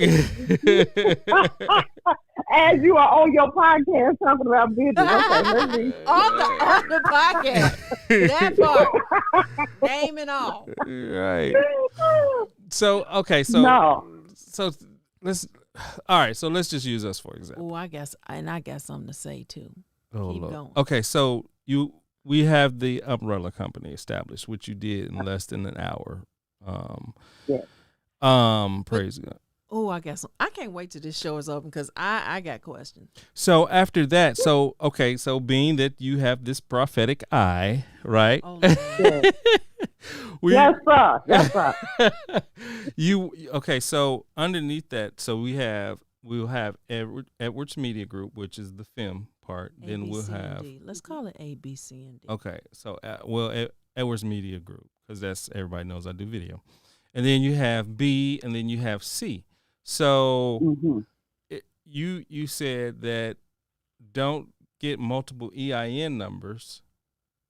As you are on your podcast talking about business. Okay, on the podcast. That part. Name and all. Right. So let's just use us for example. Oh, I got something to say too. Oh, keep Lord. going. Okay, so we have the umbrella company established, which you did in less than an hour. Praise God. Oh, I can't wait till this show is open because I got questions. So after that, so being that you have this prophetic eye, right? Oh, yes, sir. So underneath that, so we'll have Edwards Media Group, which is the film part. A, then B, we'll C, have and D. Let's call it A, B, C, and D. Okay, so Edwards Media Group, because that's everybody knows I do video, and then you have B, and then you have C. So you said that don't get multiple EIN numbers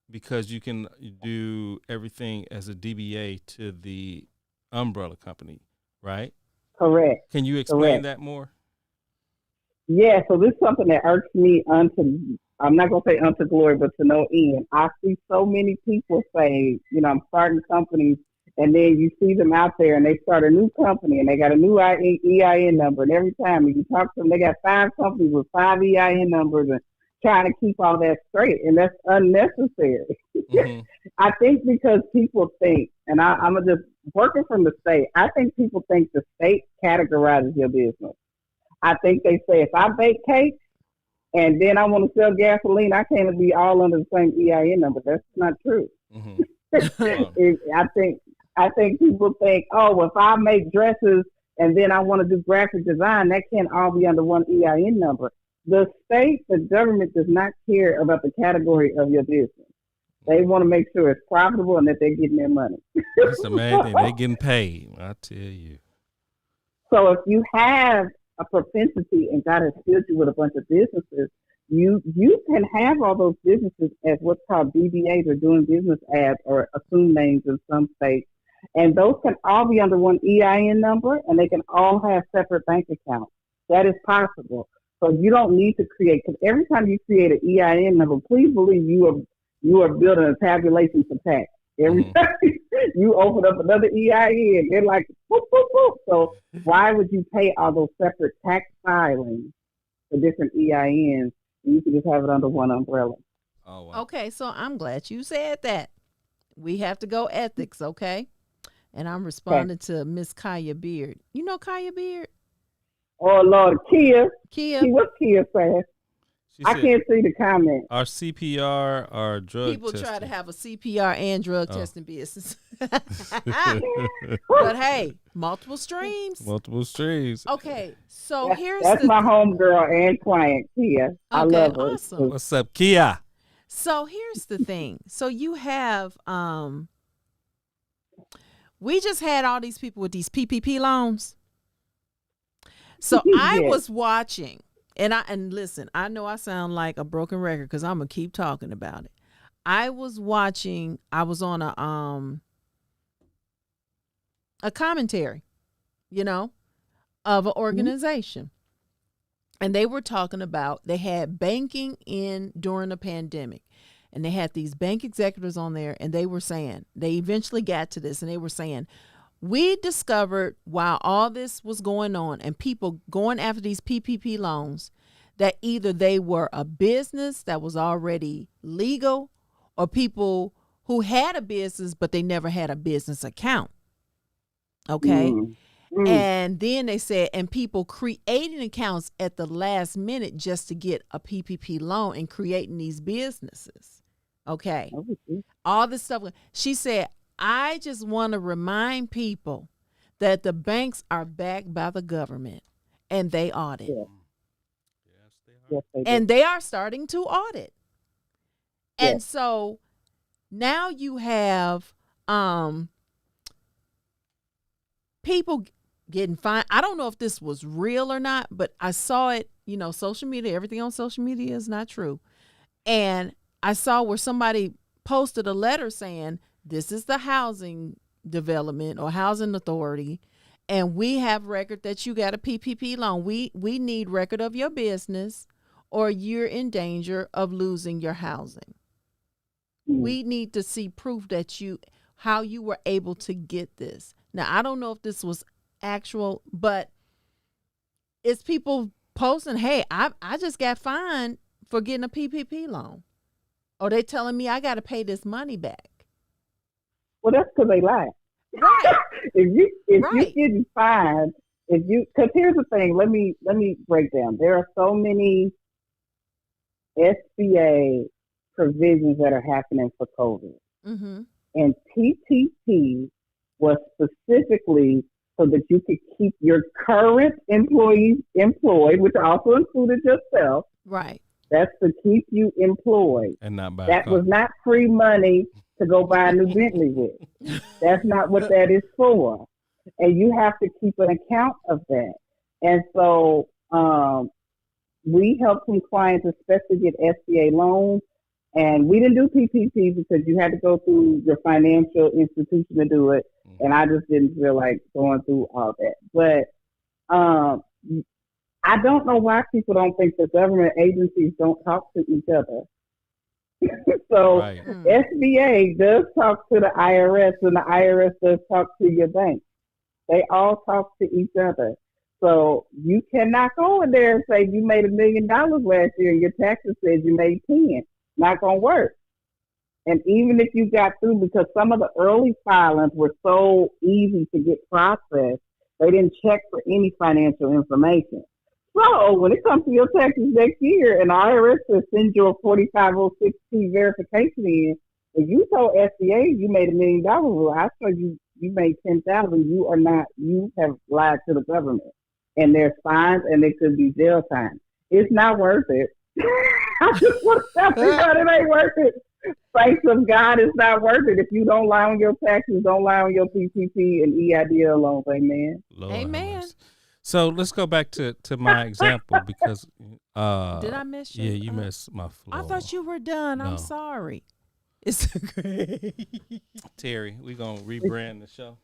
because you can do everything as a DBA to the umbrella company, right? Correct. Can you explain that more? Yeah, so this is something that irks me unto I'm not going to say unto glory, but to no end. I see so many people say, I'm starting companies, and then you see them out there and they start a new company and they got a new EIN number. And every time you talk to them, they got 5 companies with 5 EIN numbers and trying to keep all that straight. And that's unnecessary. Mm-hmm. I think because people think, and I'm just working from the state, I think people think the state categorizes your business. I think they say, if I bake cakes and then I want to sell gasoline, I can't be all under the same EIN number. That's not true. Mm-hmm. I think people think, oh, well, if I make dresses and then I want to do graphic design, that can't all be under one EIN number. The state, the government does not care about the category of your business. They want to make sure it's profitable and that they're getting their money. That's the main thing. They're getting paid, I tell you. So if you have a propensity and God has filled you with a bunch of businesses, you can have all those businesses as what's called DBAs, or doing business as, or assumed names in some states. And those can all be under one EIN number, and they can all have separate bank accounts. That is possible. So you don't need to create, because every time you create an EIN number, please believe you are building a tabulation for tax. Every time you open up another EIN, they're like, whoop, whoop, whoop. So why would you pay all those separate tax filings for different EINs? You can just have it under one umbrella. Oh, wow. Okay, so I'm glad you said that. We have to go ethics, okay? And I'm responding to Miss Kaya Beard. You know Kaya Beard? Oh, Lord, Kia. What's Kia saying? I can't see the comment. Our CPR, our drug People testing. try to have a CPR and drug testing business. But hey, multiple streams. Multiple streams. Okay, so that's my homegirl and client, Kia. Okay, I love her. Awesome. What's up, Kia? So here's the thing. So you have, we just had all these people with these PPP loans. So I was watching. And listen, I know I sound like a broken record because I'm gonna keep talking about it. I was on a commentary, of an organization. Mm-hmm. And they were talking about, they had banking during the pandemic. And they had these bank executives on there, and they were saying, they eventually got to this, and they were saying, we discovered while all this was going on and people going after these PPP loans that either they were a business that was already legal or people who had a business but they never had a business account. Okay. Mm-hmm. And then they said, and people creating accounts at the last minute just to get a PPP loan and creating these businesses. Okay. Mm-hmm. All this stuff. She said, I just want to remind people that the banks are backed by the government and they audit. Yeah. Yes, they are. And they are starting to audit. Yeah. And so now you have people getting fined. I don't know if this was real or not, but I saw it, social media, everything on social media is not true. And I saw where somebody posted a letter saying, this is the housing development or housing authority, and we have record that you got a PPP loan. We need record of your business or you're in danger of losing your housing. Mm-hmm. We need to see proof that how you were able to get this. Now, I don't know if this was actual, but it's people posting, hey, I just got fined for getting a PPP loan. Or they telling me I got to pay this money back. Well, that's because they lie. Right. if you're getting fined, because here's the thing, let me break down. There are so many SBA provisions that are happening for COVID. Mm-hmm. And PPP was specifically so that you could keep your current employees employed, which also included yourself. Right. That's to keep you employed. And not buy that was not free money to go buy a new Bentley with. That's not what that is for. And you have to keep an account of that. And so we help some clients, especially get SBA loans. And we didn't do PPP because you had to go through your financial institution to do it. And I just didn't feel like going through all that. But I don't know why people don't think the government agencies don't talk to each other. So Right. SBA does talk to the IRS, and the IRS does talk to your bank. They all talk to each other. So you cannot go in there and say you made $1 million last year and your taxes says you made 10. Not gonna work. And even if you got through, because some of the early filings were so easy to get processed, they didn't check for any financial information. So when it comes to your taxes next year and the IRS will send you a 4506T verification in, if you told SBA you made $1 million, well, I told you made 10,000. You have lied to the government, and there's fines and there could be jail time. It's not worth it. I just want to tell everybody it ain't worth it. Thanks of God, it's not worth it. If you don't lie on your taxes, don't lie on your PPP and EIDL loans. Amen. Lord Amen. So let's go back to my example because Did I miss you? Yeah, you missed my flow. I thought you were done. No. I'm sorry. It's great. Terry, we gonna rebrand the show.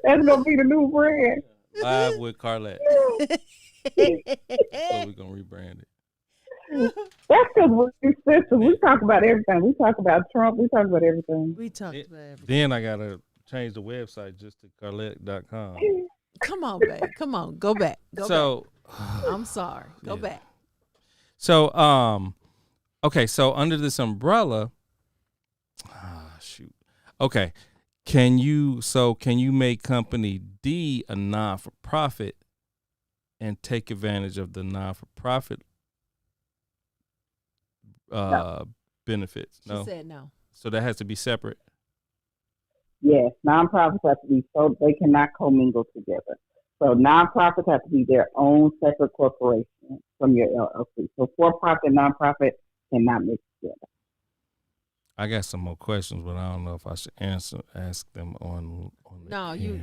That's gonna be the new brand. Live with Carlette. So we're gonna rebrand it. That's because we're sisters. We talk about everything. We talk about Trump. We talk about everything. We talked about everything. Then I gotta change the website just to Carlette.com. Come on, babe. Come on. Go back. Go back. I'm sorry. Go back. So okay, so under this umbrella, shoot. Okay. Can you make company D a non-for-profit and take advantage of the non-for-profit benefits? No. She said no. So that has to be separate. Yes, nonprofits have to be so they cannot commingle together. So nonprofits have to be their own separate corporation from your LLC. So for-profit and nonprofit cannot mix together. I got some more questions, but I don't know if I should ask them on the No, you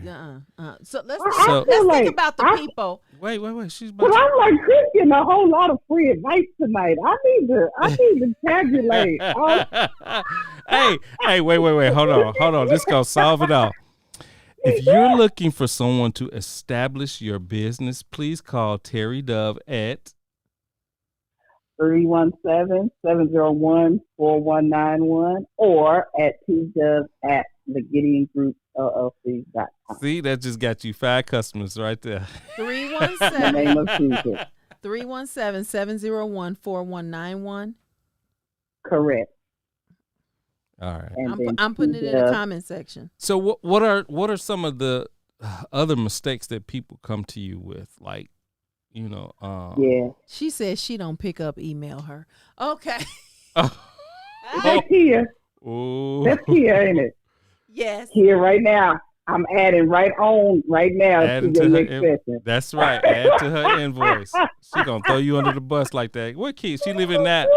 So let's So- think about the people. Wait. She's about But to, I'm like Chris getting a whole lot of free advice tonight. I need to tabulate. Hey, wait. Hold on. This gonna solve it all. If you're looking for someone to establish your business, please call Terry Dove at 317-701-4191 or at tdove@thegideongroupllc.com. See, that just got you 5 customers right there. In the name of Jesus. 317-701-4191. Correct. All right. And I'm putting it in the comment section. So what are some of the other mistakes that people come to you with? Like, yeah. She says she don't pick up, email her. Okay. That's here. Oh. That's here, ain't it? Yes. Here right now. I'm adding right now Adding to your to her next session. That's right. Add to her invoice. She gonna throw you under the bus like that. What Kia? She live in that?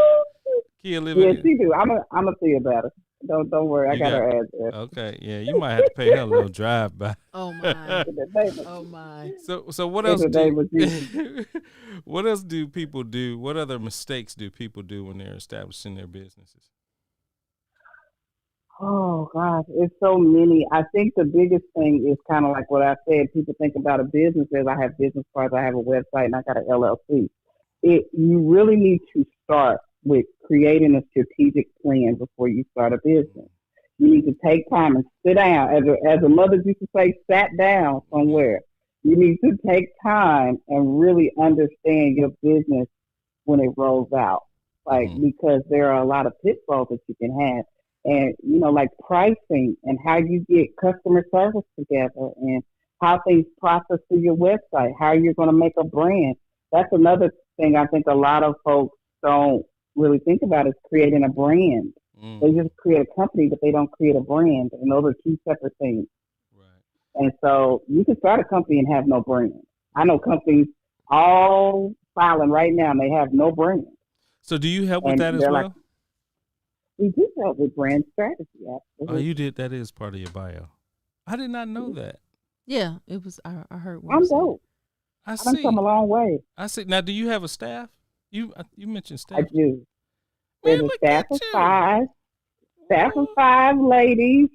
Kia live Yeah, in? she do. I'm gonna see about it. Don't worry. I got her address. Okay. Yeah, you might have to pay her a little drive by. Oh my. In the name of- Oh my. So what in else the name of Jesus. what else do people do? What other mistakes do people do when they're establishing their businesses? Oh gosh, it's so many. I think the biggest thing is kind of like what I said. People think about a business as I have business cards, I have a website, and I got an LLC. You really need to start with creating a strategic plan before you start a business. You need to take time and sit down. As a mother used to say, sat down somewhere. You need to take time and really understand your business when it rolls out. Because there are a lot of pitfalls that you can have. And, like pricing and how you get customer service together and how things process through your website, how you're going to make a brand. That's another thing I think a lot of folks don't really think about is creating a brand. They just create a company, but they don't create a brand. And those are two separate things. Right. And so you can start a company and have no brand. I know companies all filing right now and they have no brand. So do you help with that as well? We do help with brand strategy. Absolutely. Oh, you did. That is part of your bio. I did not know that. Yeah, it was. I heard. I'm dope. I I've see. come a long way. I see. Now, do you have a staff? You mentioned staff. I do. Man, There's a look staff at of you. 5. Staff of 5 ladies.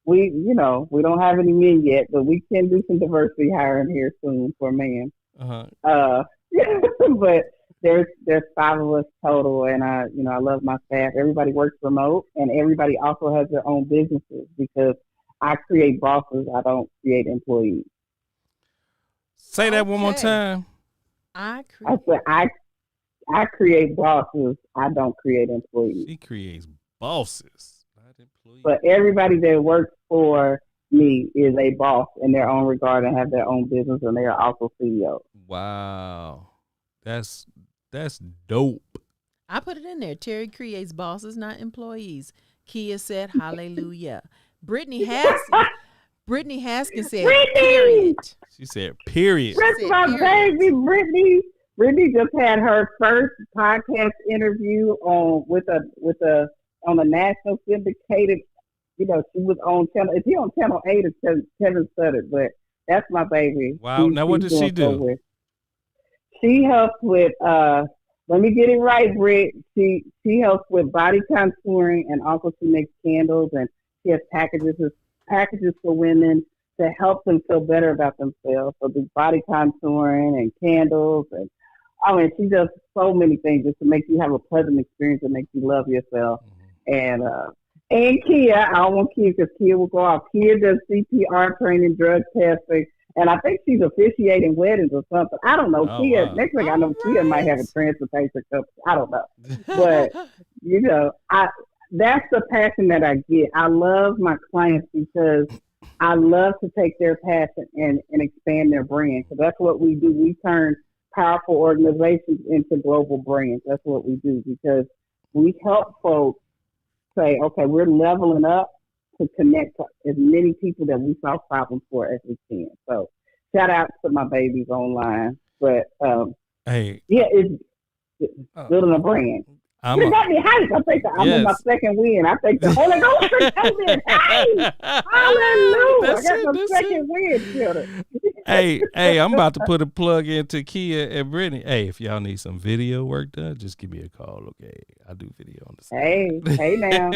we don't have any men yet, but we can do some diversity hiring here soon for men. Uh-huh. But there's 5 of us total, and I love my staff. Everybody works remote, and everybody also has their own businesses because I create bosses. I don't create employees. Say that one more time. I said I create bosses. I don't create employees. She creates bosses, not employees. But everybody that works for me is a boss in their own regard and have their own business, and they are also CEOs. Wow, that's dope. I put it in there. Terry creates bosses, not employees. Kia said, "Hallelujah." Brittany Haskins said, "Period." She said, "Period." That's my baby, Brittany. Brittany just had her first podcast interview on a national syndicated. She was on channel. Is he on channel 8 or Kevin Sutter? But that's my baby. Wow. Now what does she do? She helps with. Let me get it right, Britt. She helps with body contouring, and also she makes candles, and she has packages for women to help them feel better about themselves. So the body contouring and candles, and she does so many things just to make you have a pleasant experience and make you love yourself. Mm-hmm. And Kia, I don't want Kia because Kia will go off. Kia does CPR training, drug testing, and I think she's officiating weddings or something. I don't know. Kia, wow. Next thing I know, Kia might have a transportation company. I don't know. But, that's the passion that I get. I love my clients because I love to take their passion and expand their brand. So that's what we do. We turn powerful organizations into global brands. That's what we do because we help folks say, okay, we're leveling up to connect to as many people that we solve problems for as we can. So shout out to my babies online. But it's building a brand. It got me hyped. I'm in my second win. I think the Holy Ghost is coming. Hey, hallelujah! I got my second win, children. Hey, I'm about to put a plug into Kia and Brittany. Hey, if y'all need some video work done, just give me a call, okay? I do video on the side. Hey now,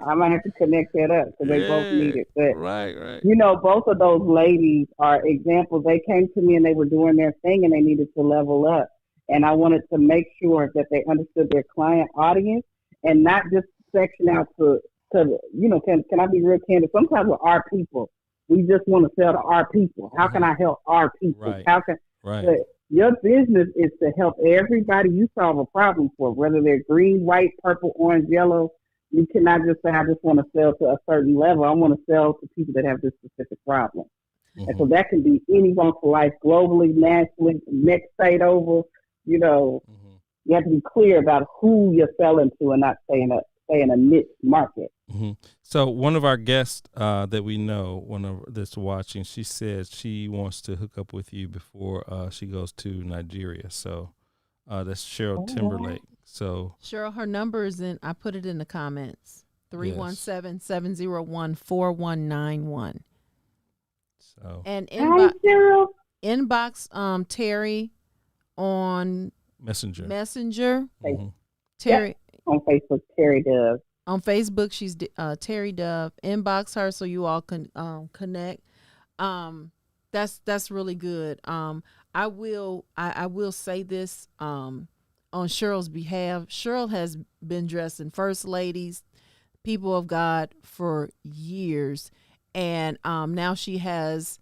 I might have to connect that up because they both need it. But right. Both of those ladies are examples. They came to me and they were doing their thing and they needed to level up. And I wanted to make sure that they understood their client audience and not just section out to can I be real candid? Sometimes with our people, we just want to sell to our people. How can I help our people? Right. But your business is to help everybody you solve a problem for, whether they're green, white, purple, orange, yellow. You cannot just say, I just want to sell to a certain level. I want to sell to people that have this specific problem. Mm-hmm. And so that can be any walk of life, globally, nationally, next state over. Mm-hmm. You have to be clear about who you're selling to and not stay in a niche market. Mm-hmm. So one of our guests that we know, that's watching, she said she wants to hook up with you before she goes to Nigeria. So that's Cheryl Timberlake. So Cheryl, her number is I put it in the comments. 317-701-4191. So and inbox Terry on Messenger. Mm-hmm. Terry on Facebook, Terry Dove. On Facebook, she's Terry Dove. Inbox her so you all can connect. That's really good. I will say this on Cheryl's behalf. Cheryl has been dressing first ladies, people of God for years, and now she has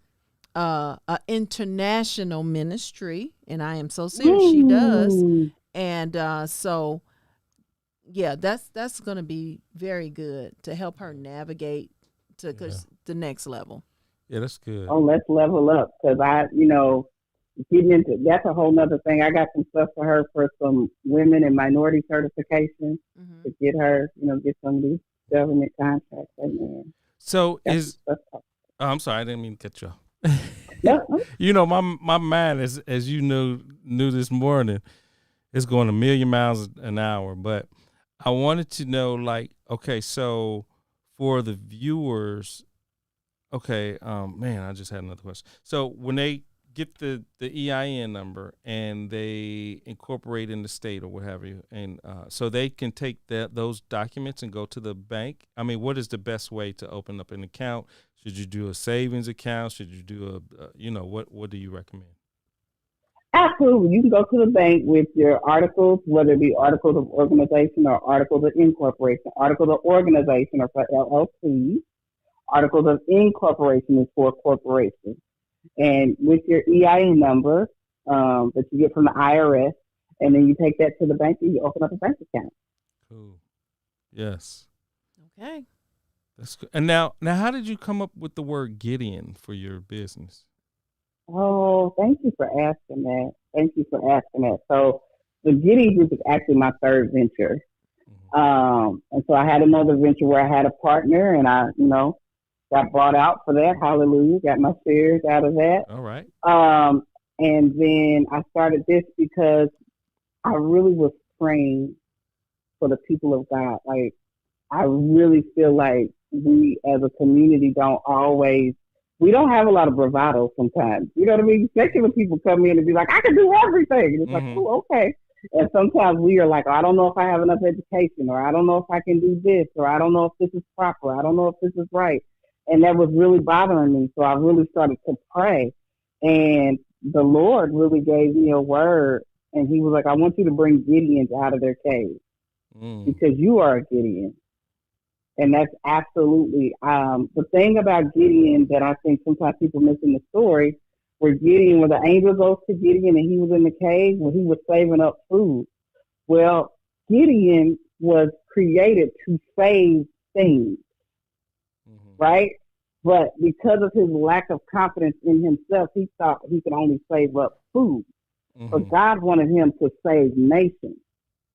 an international ministry, and I am so serious. She does, and so yeah, that's going to be very good to help her navigate to the next level. Yeah, that's good. Oh, let's level up because getting into that's a whole nother thing. I got some stuff for her for some women and minority certification to get her, get some of these government contracts. Amen. So I'm sorry, I didn't mean to cut you off. My mind is, as you knew this morning, it's going a million miles an hour. But I wanted to know, so for the viewers, I just had another question. So when they get the EIN number and they incorporate in the state or what have you, and so they can take those documents and go to the bank? I mean, what is the best way to open up an account? Should you do a savings account? Should you do what do you recommend? Absolutely. You can go to the bank with your articles, whether it be articles of organization or articles of incorporation. Articles of organization are for LLCs. Articles of incorporation is for corporations. And with your EIN number that you get from the IRS, and then you take that to the bank and you open up a bank account. Cool. Yes. Okay. That's good. And now, how did you come up with the word Gideon for your business? Oh, thank you for asking that. So the Gideon Group is actually my third venture. And so I had another venture where I had a partner, and I, got bought out for that. Hallelujah. Got my shares out of that. All right. And then I started this because I really was praying for the people of God. Like, I really feel like we as a community we don't have a lot of bravado sometimes. You know what I mean? Especially when people come in and be like, I can do everything. And it's like, oh, okay. And sometimes we are like, oh, I don't know if I have enough education, or I don't know if I can do this, or I don't know if this is proper. I don't know if this is right. And that was really bothering me. So I really started to pray. And the Lord really gave me a word. And he was like, I want you to bring Gideons out of their cave because you are a Gideon. And that's absolutely the thing about Gideon that I think sometimes people miss in the story, where the angel goes to Gideon and he was in the cave when he was saving up food. Well, Gideon was created to save things, right? But because of his lack of confidence in himself, he thought he could only save up food. But God wanted him to save nations.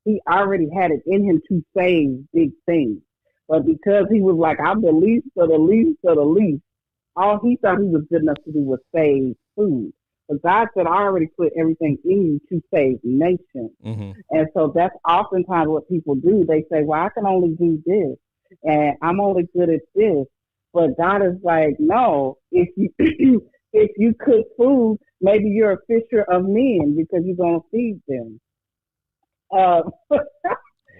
He already had it in him to save big things. But because he was like, I'm the least of the least of the least, all he thought he was good enough to do was save food. But God said, I already put everything in you to save nations. And so that's oftentimes what people do. They say, well, I can only do this, and I'm only good at this. But God is like, no, if you cook food, maybe you're a fisher of men because you're going to feed them. Wow.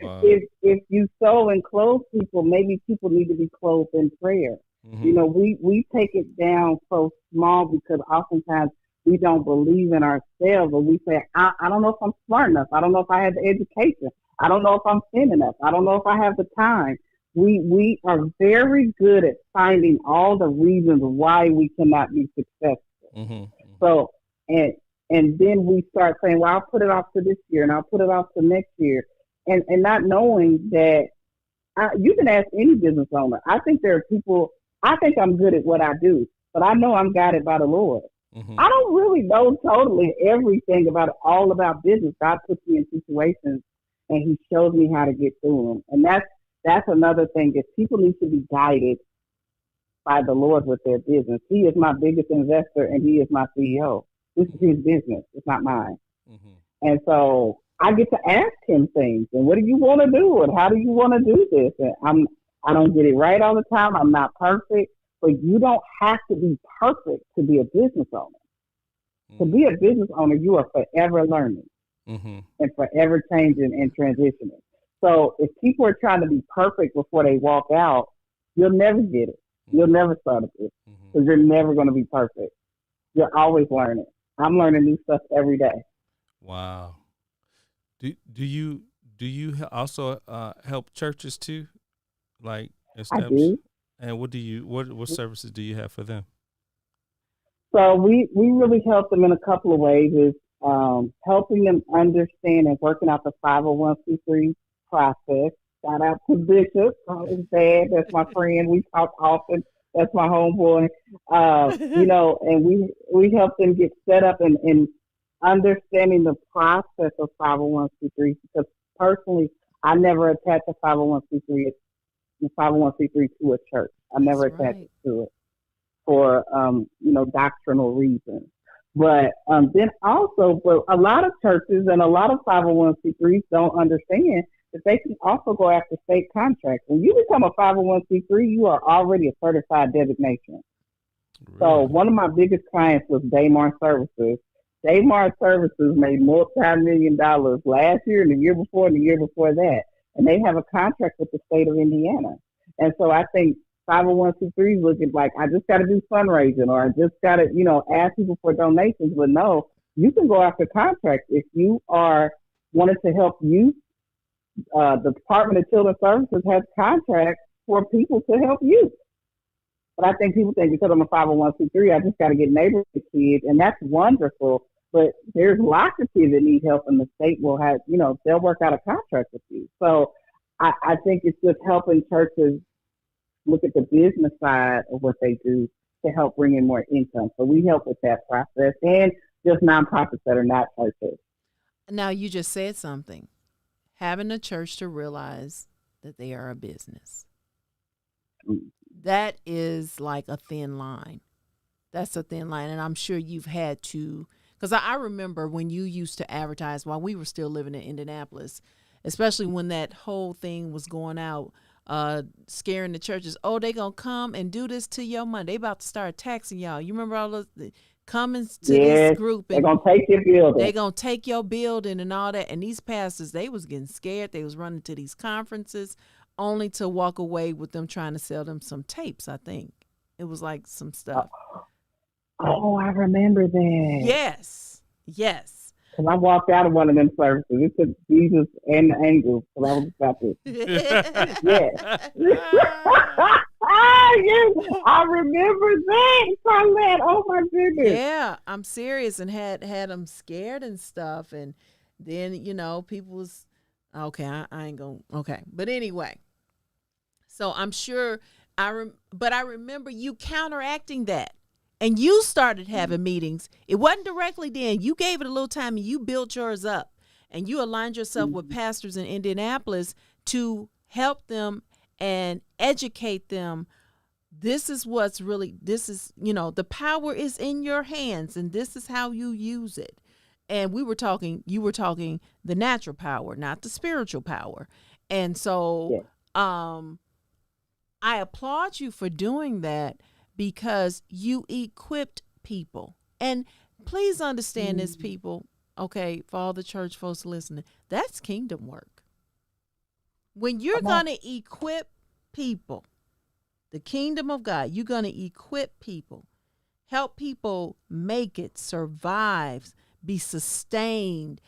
If you sow and clothe people, maybe people need to be clothed in prayer. We take it down so small because oftentimes we don't believe in ourselves, or we say, I don't know if I'm smart enough. I don't know if I have the education. I don't know if I'm thin enough. I don't know if I have the time. We are very good at finding all the reasons why we cannot be successful. So, and then we start saying, well, I'll put it off to this year, and I'll put it off to next year. And not knowing that you can ask any business owner. I think there are people, I think I'm good at what I do, but I know I'm guided by the Lord. I don't really know totally everything all about business. God puts me in situations and he shows me how to get through them. And that's another thing, is people need to be guided by the Lord with their business. He is my biggest investor and he is my CEO. This is his business. It's not mine. And so I get to ask him things, and what do you want to do, and how do you want to do this? And I don't get it right all the time. I'm not perfect, but you don't have to be perfect to be a business owner. To be a business owner, you are forever learning and forever changing and transitioning. So if people are trying to be perfect before they walk out, you'll never get it. You'll never start a business because you're never going to be perfect. You're always learning. I'm learning new stuff every day. Wow. Do you also help churches too, like establish? I do. And what services do you have for them? So we really help them in a couple of ways. Is helping them understand and working out the 501c3 process. Shout out to Bishop, his dad. That's my friend. We talk often. That's my homeboy. And we help them get set up and understanding the process of 501c3, because personally, I never attached a 501c3 to a church. I never attached it to it for doctrinal reasons. But then also, but a lot of churches and a lot of 501c3s don't understand that they can also go after state contracts. When you become a 501c3, you are already a certified designation. Really? So one of my biggest clients was Daymar Services. Daymar Services made multi-million-dollar last year and the year before and the year before that. And they have a contract with the state of Indiana. And so I think 501c3 looking like I just got to do fundraising or I just got to, ask people for donations. But no, you can go after contracts if you are wanting to help youth. The Department of Children's Services has contracts for people to help youth. But I think people think because I'm a 501c3, I just got to get neighborhood kids, and that's wonderful. But there's lots of kids that need help, and the state will have, they'll work out a contract with you. So I think it's just helping churches look at the business side of what they do to help bring in more income. So we help with that process, and just nonprofits that are not churches. Now, you just said something. Having a church to realize that they are a business. That is like a thin line. That's a thin line. And I'm sure you've had to, because I remember when you used to advertise while we were still living in Indianapolis, especially when that whole thing was going out, scaring the churches. Oh, they going to come and do this to your money. They about to start taxing y'all. You remember all those coming to this group. And they're going to take your building. They're going to take your building and all that. And these pastors, they was getting scared. They was running to these conferences only to walk away with them trying to sell them some tapes, I think. It was like some stuff. Oh, I remember that. Yes. Because I walked out of one of them services. It took Jesus and the angels. So I was about to. Yes. Yes, I remember that, Carlette. Oh, my goodness. Yeah, I'm serious, and had them scared and stuff. And then, people was, okay, I ain't going to, okay. But anyway, so I'm sure, but I remember you counteracting that. And you started having meetings. It wasn't directly then. You gave it a little time and you built yours up. And you aligned yourself with pastors in Indianapolis to help them and educate them. This is what's really, the power is in your hands and this is how you use it. And you were talking the natural power, not the spiritual power. And so I applaud you for doing that, because you equipped people. And please understand this, people, okay, for all the church folks listening, that's kingdom work. When you're going to equip people, the kingdom of God, you're going to equip people, help people make it, survive, be sustained,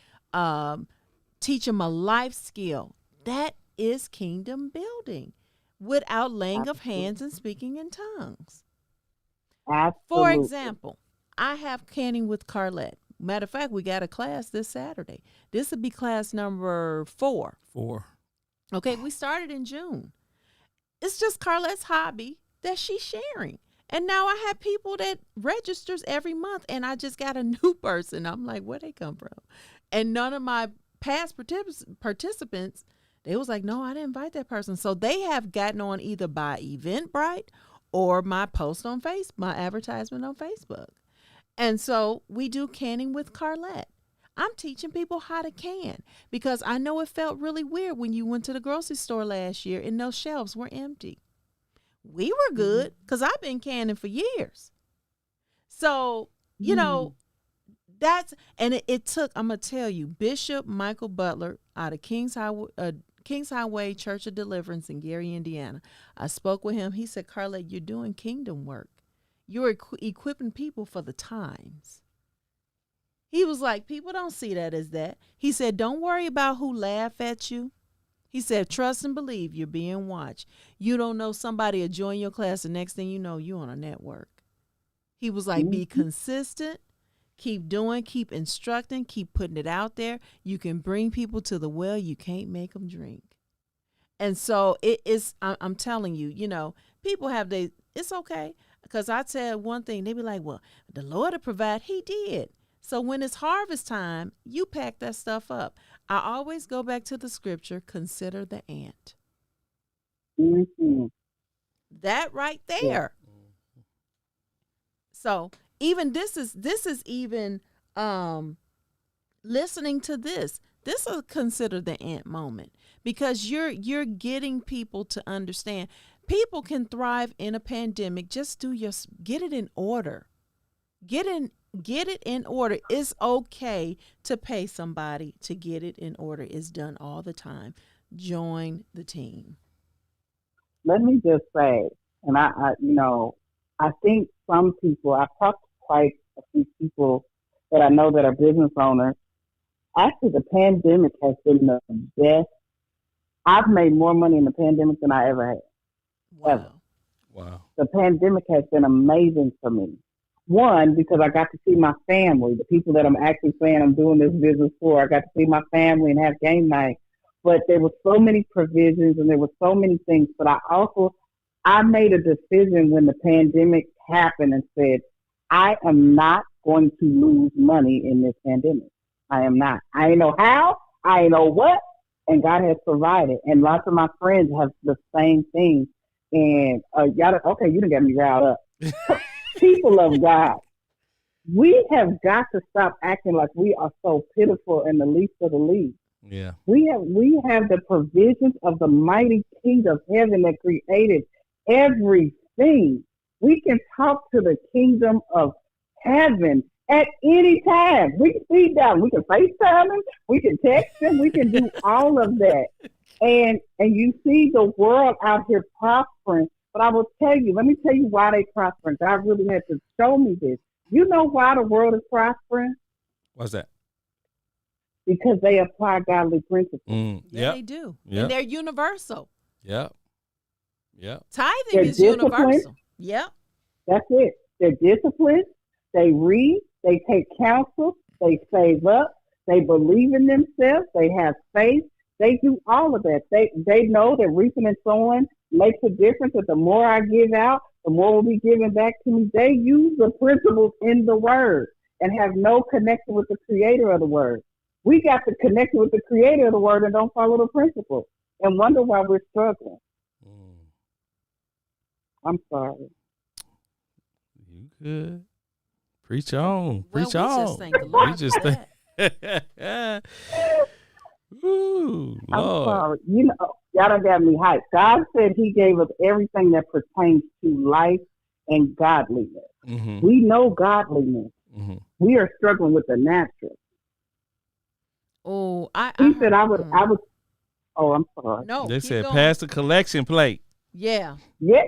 teach them a life skill. That is kingdom building without laying of hands and speaking in tongues. Absolutely. For example, I have canning with Carlette. Matter of fact, we got a class this Saturday. This would be class number 4. Okay, we started in June. It's just Carlette's hobby that she's sharing. And now I have people that registers every month, and I just got a new person. I'm like, where they come from? And none of my past participants, they was like, no, I didn't invite that person. So they have gotten on either by Eventbrite or my post on my advertisement on Facebook. And so we do canning with Carlette. I'm teaching people how to can, because I know it felt really weird when you went to the grocery store last year and those shelves were empty. We were good because I've been canning for years. So, that's, and it took, I'm going to tell you, Bishop Michael Butler out of Kings Highway Church of Deliverance in Gary, Indiana. I spoke with him. He said, Carlette, you're doing kingdom work. You're equipping people for the times. He was like, people don't see that as that. He said, don't worry about who laugh at you. He said, trust and believe you're being watched. You don't know, somebody will join your class. The next thing you know, you're on a network. He was like, be consistent. Keep doing, keep instructing, keep putting it out there. You can bring people to the well. You can't make them drink. And so it is, I'm telling you, people have it's okay. Because I tell one thing, they be like, well, the Lord will provide. He did. So when it's harvest time, you pack that stuff up. I always go back to the scripture, consider the ant. Mm-hmm. That right there. Yeah. So even this is even listening to this is consider the ant moment, because you're getting people to understand. People can thrive in a pandemic. Just get it in order. Get it in order. It's okay to pay somebody to get it in order. It's done all the time. Join the team. Let me just say, and I think some people, I've talked to quite a few people that I know that are business owners. Actually, the pandemic has been the best. I've made more money in the pandemic than I ever had. Wow. Ever. Wow. The pandemic has been amazing for me. One, because I got to see my family, the people that I'm actually saying I'm doing this business for. I got to see my family and have game night. But there were so many provisions and there were so many things. But I made a decision when the pandemic happened and said, I am not going to lose money in this pandemic. I am not. I ain't know how. I ain't know what. And God has provided. And lots of my friends have the same thing. And y'all, okay, you done got me riled up. People of God, we have got to stop acting like we are so pitiful and the least of the least. Yeah. We have the provisions of the mighty King of heaven that created everything. We can talk to the kingdom of heaven at any time. We can see them. We can FaceTime them. We can text them. We can do all of that. And you see the world out here prospering. But I will tell you, let me tell you why they prospering. God really had to show me this. You know why the world is prospering? What's that? Because they apply godly principles. Yeah, they do. Yep. And they're universal. Yep. Yep. Tithing is universal. Yep. That's it. They're disciplined. They read. They take counsel. They save up. They believe in themselves. They have faith. They do all of that. They know that reaping and sowing makes a difference. That the more I give out, the more will be given back to me. They use the principles in the word and have no connection with the creator of the word. We got to connect with the creator of the word and don't follow the principles and wonder why we're struggling. I'm sorry. You good. Preach on. Well, Preach we on. just thank the Lord We just for thank. Ooh, I'm Lord. sorry. You know, y'all done got me hyped. God said he gave us everything that pertains to life and godliness. Mm-hmm. We know godliness. Mm-hmm. We are struggling with the natural. Oh, He said I would. Oh, I'm sorry. No, They keep said going. pass the collection plate. Yeah. Yes.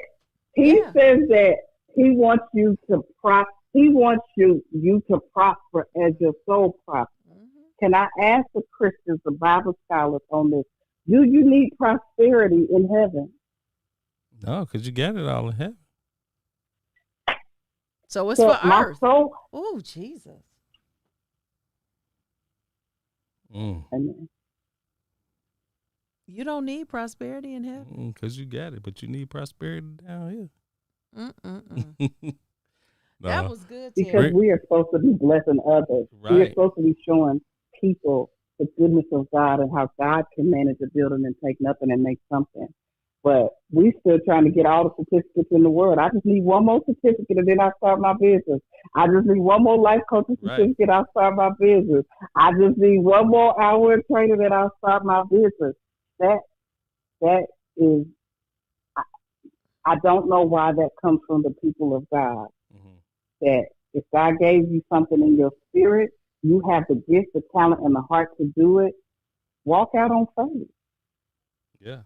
He Yeah. says that he wants you to prosper. He wants you to prosper as your soul prospers. Can I ask the Christians, the Bible scholars on this, do you need prosperity in heaven? No, because you got it all in heaven. So it's for my earth. soul. Oh, Jesus. Amen. You don't need prosperity in heaven. Because you got it, but you need prosperity down here. No. That was good, Because Terry. we are supposed to be blessing others. Right. We are supposed to be showing people the goodness of God and how God can manage a building and take nothing and make something. But we still trying to get all the certificates in the world. I just need one more certificate and then I start my business. I just need one more life coaching certificate. I'll start my business. I just need one more hour of training and I'll start my business. That is, I don't know why that comes from the people of God. That if God gave you something in your spirit, you have the gift, the talent, and the heart to do it. Walk out on faith. Yeah.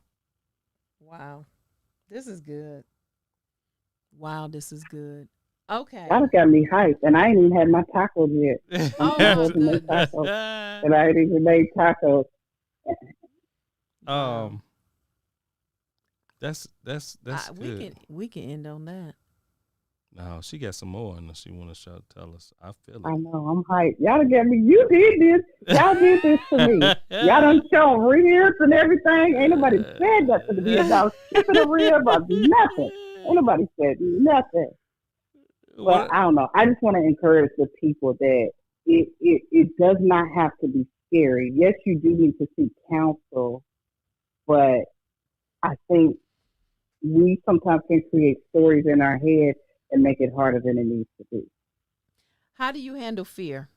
Wow. This is good. Wow, this is good. Okay. That got me hyped, and I ain't even had my tacos yet. Oh, my goodness. And I ain't even made tacos. That's good. We can end on that. No, she got some more and she want to tell us. I feel it. I know, I'm hyped. Y'all done got me. You did this. Y'all did this to me. Y'all done shown ribs and everything. Ain't nobody said nothing to me about skipping a rib or nothing. Ain't nobody said nothing. But I don't know. I just want to encourage the people that it does not have to be scary. Yes, you do need to seek counsel, but I think we sometimes can create stories in our head and make it harder than it needs to be. How do you handle fear?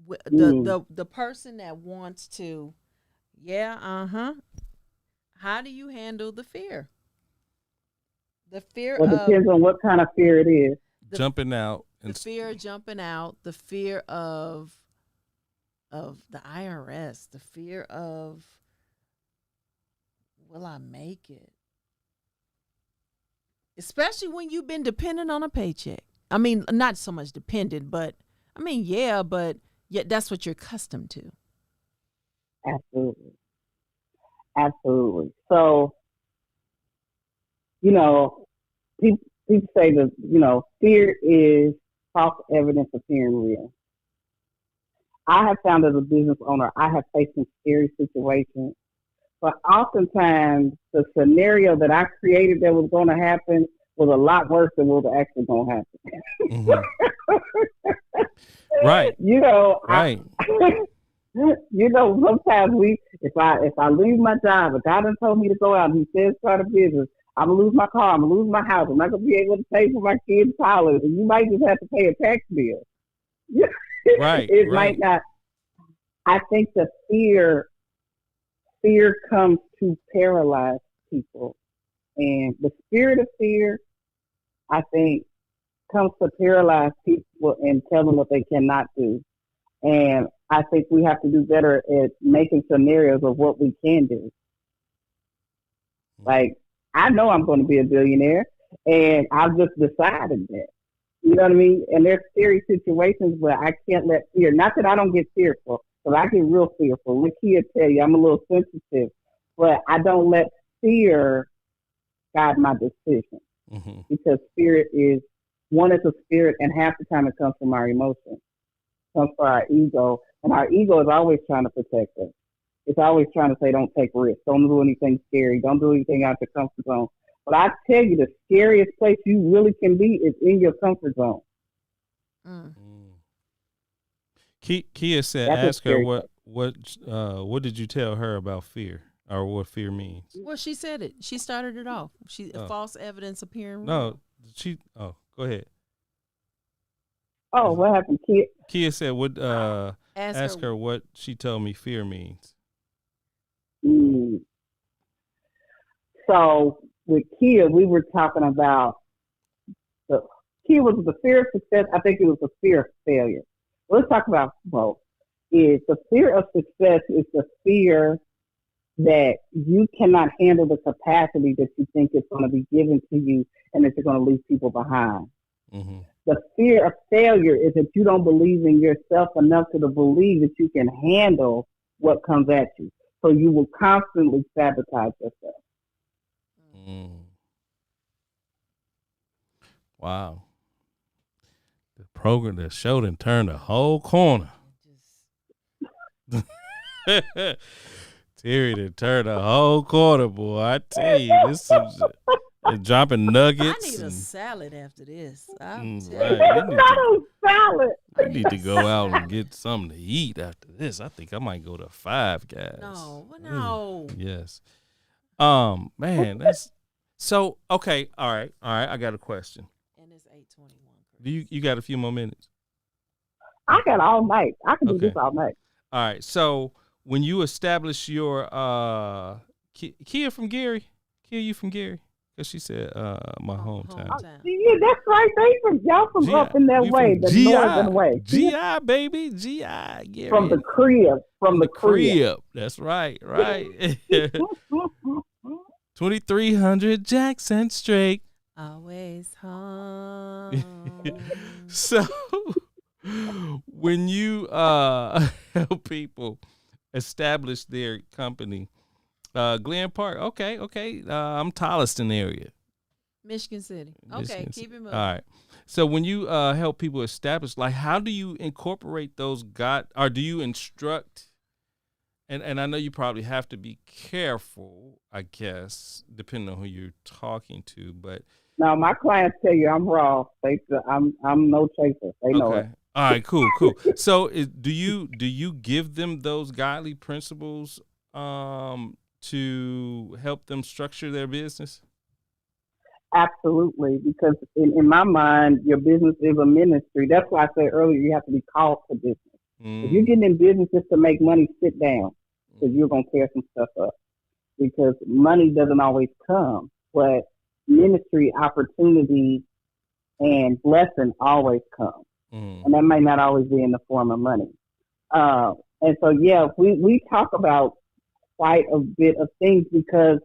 The person that wants to, How do you handle the fear? The fear Well, it depends on what kind of fear it is. Jumping out. The fear of jumping out, the fear of the IRS, the fear of, will I make it? Especially when you've been dependent on a paycheck. I mean, not so much dependent, but I mean, yeah, but yet that's what you're accustomed to. Absolutely. Absolutely. So, you know, people say that, you know, fear is false evidence appearing real. I have found as a business owner, I have faced some scary situations, but oftentimes the scenario that I created that was going to happen was a lot worse than what was actually going to happen. Mm-hmm. Right. You know, right. You know, sometimes if I lose my job, if God done told me to go out and he says start a business, I'm gonna lose my car, I'm gonna lose my house, I'm not gonna be able to pay for my kids' college, and you might just have to pay a tax bill. Right. It right. might not. I think the fear comes to paralyze people, and the spirit of fear, I think, comes to paralyze people and tell them what they cannot do. And I think we have to do better at making scenarios of what we can do. Like, I know I'm going to be a billionaire, and I've just decided that. You know what I mean? And there's scary situations where I can't let fear, not that I don't get fearful, but I get real fearful. Like Kia tell you, I'm a little sensitive, but I don't let fear guide my decision. Mm-hmm. Because spirit is, one is a spirit, and half the time it comes from our emotions. It comes from our ego, and our ego is always trying to protect us. It's always trying to say, don't take risks, don't do anything scary, don't do anything out your comfort zone. But I tell you, the scariest place you really can be is in your comfort zone. Kia said, That's ask her what did you tell her about fear, or what fear means? Well, she said it. She started it off. False evidence appearing real. No, go ahead. Oh, what happened, Kia? Kia said, "What? Ask her what she told me fear means." So with Kia, we were talking about Kia was the fear of success. I think it was the fear of failure. Let's talk about both. Is the fear of success is the fear that you cannot handle the capacity that you think is going to be given to you, and that you're going to leave people behind. Mm-hmm. The fear of failure is that you don't believe in yourself enough to believe that you can handle what comes at you. So you will constantly sabotage yourself. Wow. The show done turned a whole corner. Terry done turned a whole corner, boy. I tell you, this is dropping nuggets. I need a salad after this. Salad. You need to go out and get something to eat after this. I think I might go to Five Guys. No. Yes. Man, that's so okay. All right. I got a question. And it's 8:21. Do you got a few more minutes? I got all night. I can do this all night. All right. So when you establish your Kia from Gary, Kia, you from Gary? Because she said my hometown. Yeah, that's right. Y'all from up in that way, the northern way. GI, baby. GI. Gary. From the crib. From the crib. That's right. 2300 Jackson Street. Always home. So when you help people establish their company, Glen Park, okay. I'm Tolliston area. Michigan City. Okay, keep it moving. All right. So when you help people establish, like, how do you incorporate those or do you instruct? And I know you probably have to be careful, I guess, depending on who you're talking to. But no, my clients tell you I'm raw. I'm no chaser. They know it. All right, cool. So do you give them those godly principles to help them structure their business? Absolutely, because in my mind, your business is a ministry. That's why I said earlier you have to be called to business. If you're getting in business just to make money, sit down, because you're going to tear some stuff up. Because money doesn't always come, but ministry opportunity and blessing always come. And that may not always be in the form of money. And so, yeah, we talk about quite a bit of things because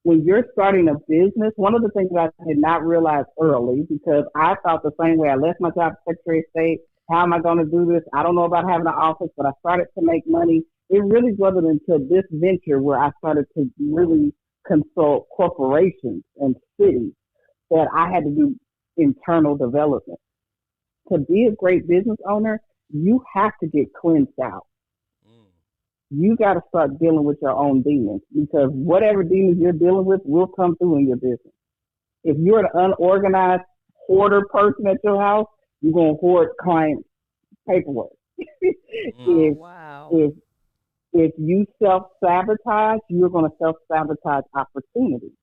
when you're starting a business, one of the things I did not realize early, because I thought the same way. I left my job at Secretary of State. How am I going to do this? I don't know about having an office, but I started to make money. It really wasn't until this venture where I started to really consult corporations and cities that I had to do internal development. To be a great business owner, you have to get cleansed out. You got to start dealing with your own demons, because whatever demons you're dealing with will come through in your business. If you're an unorganized hoarder person at your house, you're going to hoard client paperwork. If you self-sabotage, you're going to self-sabotage opportunity.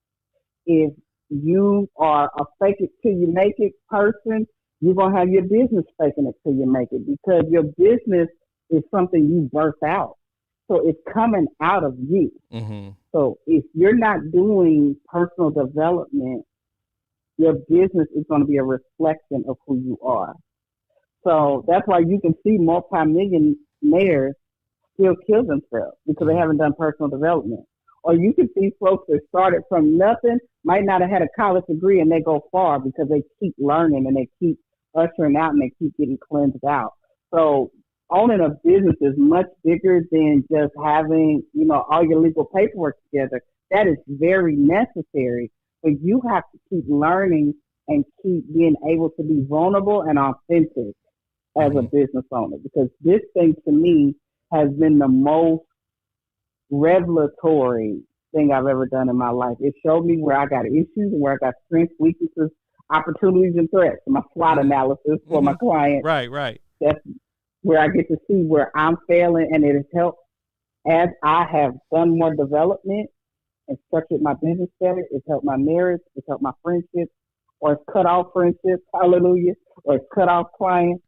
If you are a fake it till you make it person, you're going to have your business faking it till you make it, because your business is something you birth out. So it's coming out of you. So if you're not doing personal development, your business is going to be a reflection of who you are. So that's why you can see multimillionaires still kill themselves because they haven't done personal development. Or you can see folks that started from nothing, might not have had a college degree, and they go far because they keep learning and they keep ushering out and they keep getting cleansed out. So owning a business is much bigger than just having, all your legal paperwork together. That is very necessary, but you have to keep learning and keep being able to be vulnerable and authentic as a business owner, because this thing to me has been the most revelatory thing I've ever done in my life. It showed me where I got issues and where I got strengths, weaknesses, opportunities, and threats. My SWOT analysis for my clients. Right. That's where I get to see where I'm failing, and it has helped as I have done more development and structured my business better. It's helped my marriage. It's helped my friendships, or it's cut off friendships. Hallelujah. Or it's cut off clients.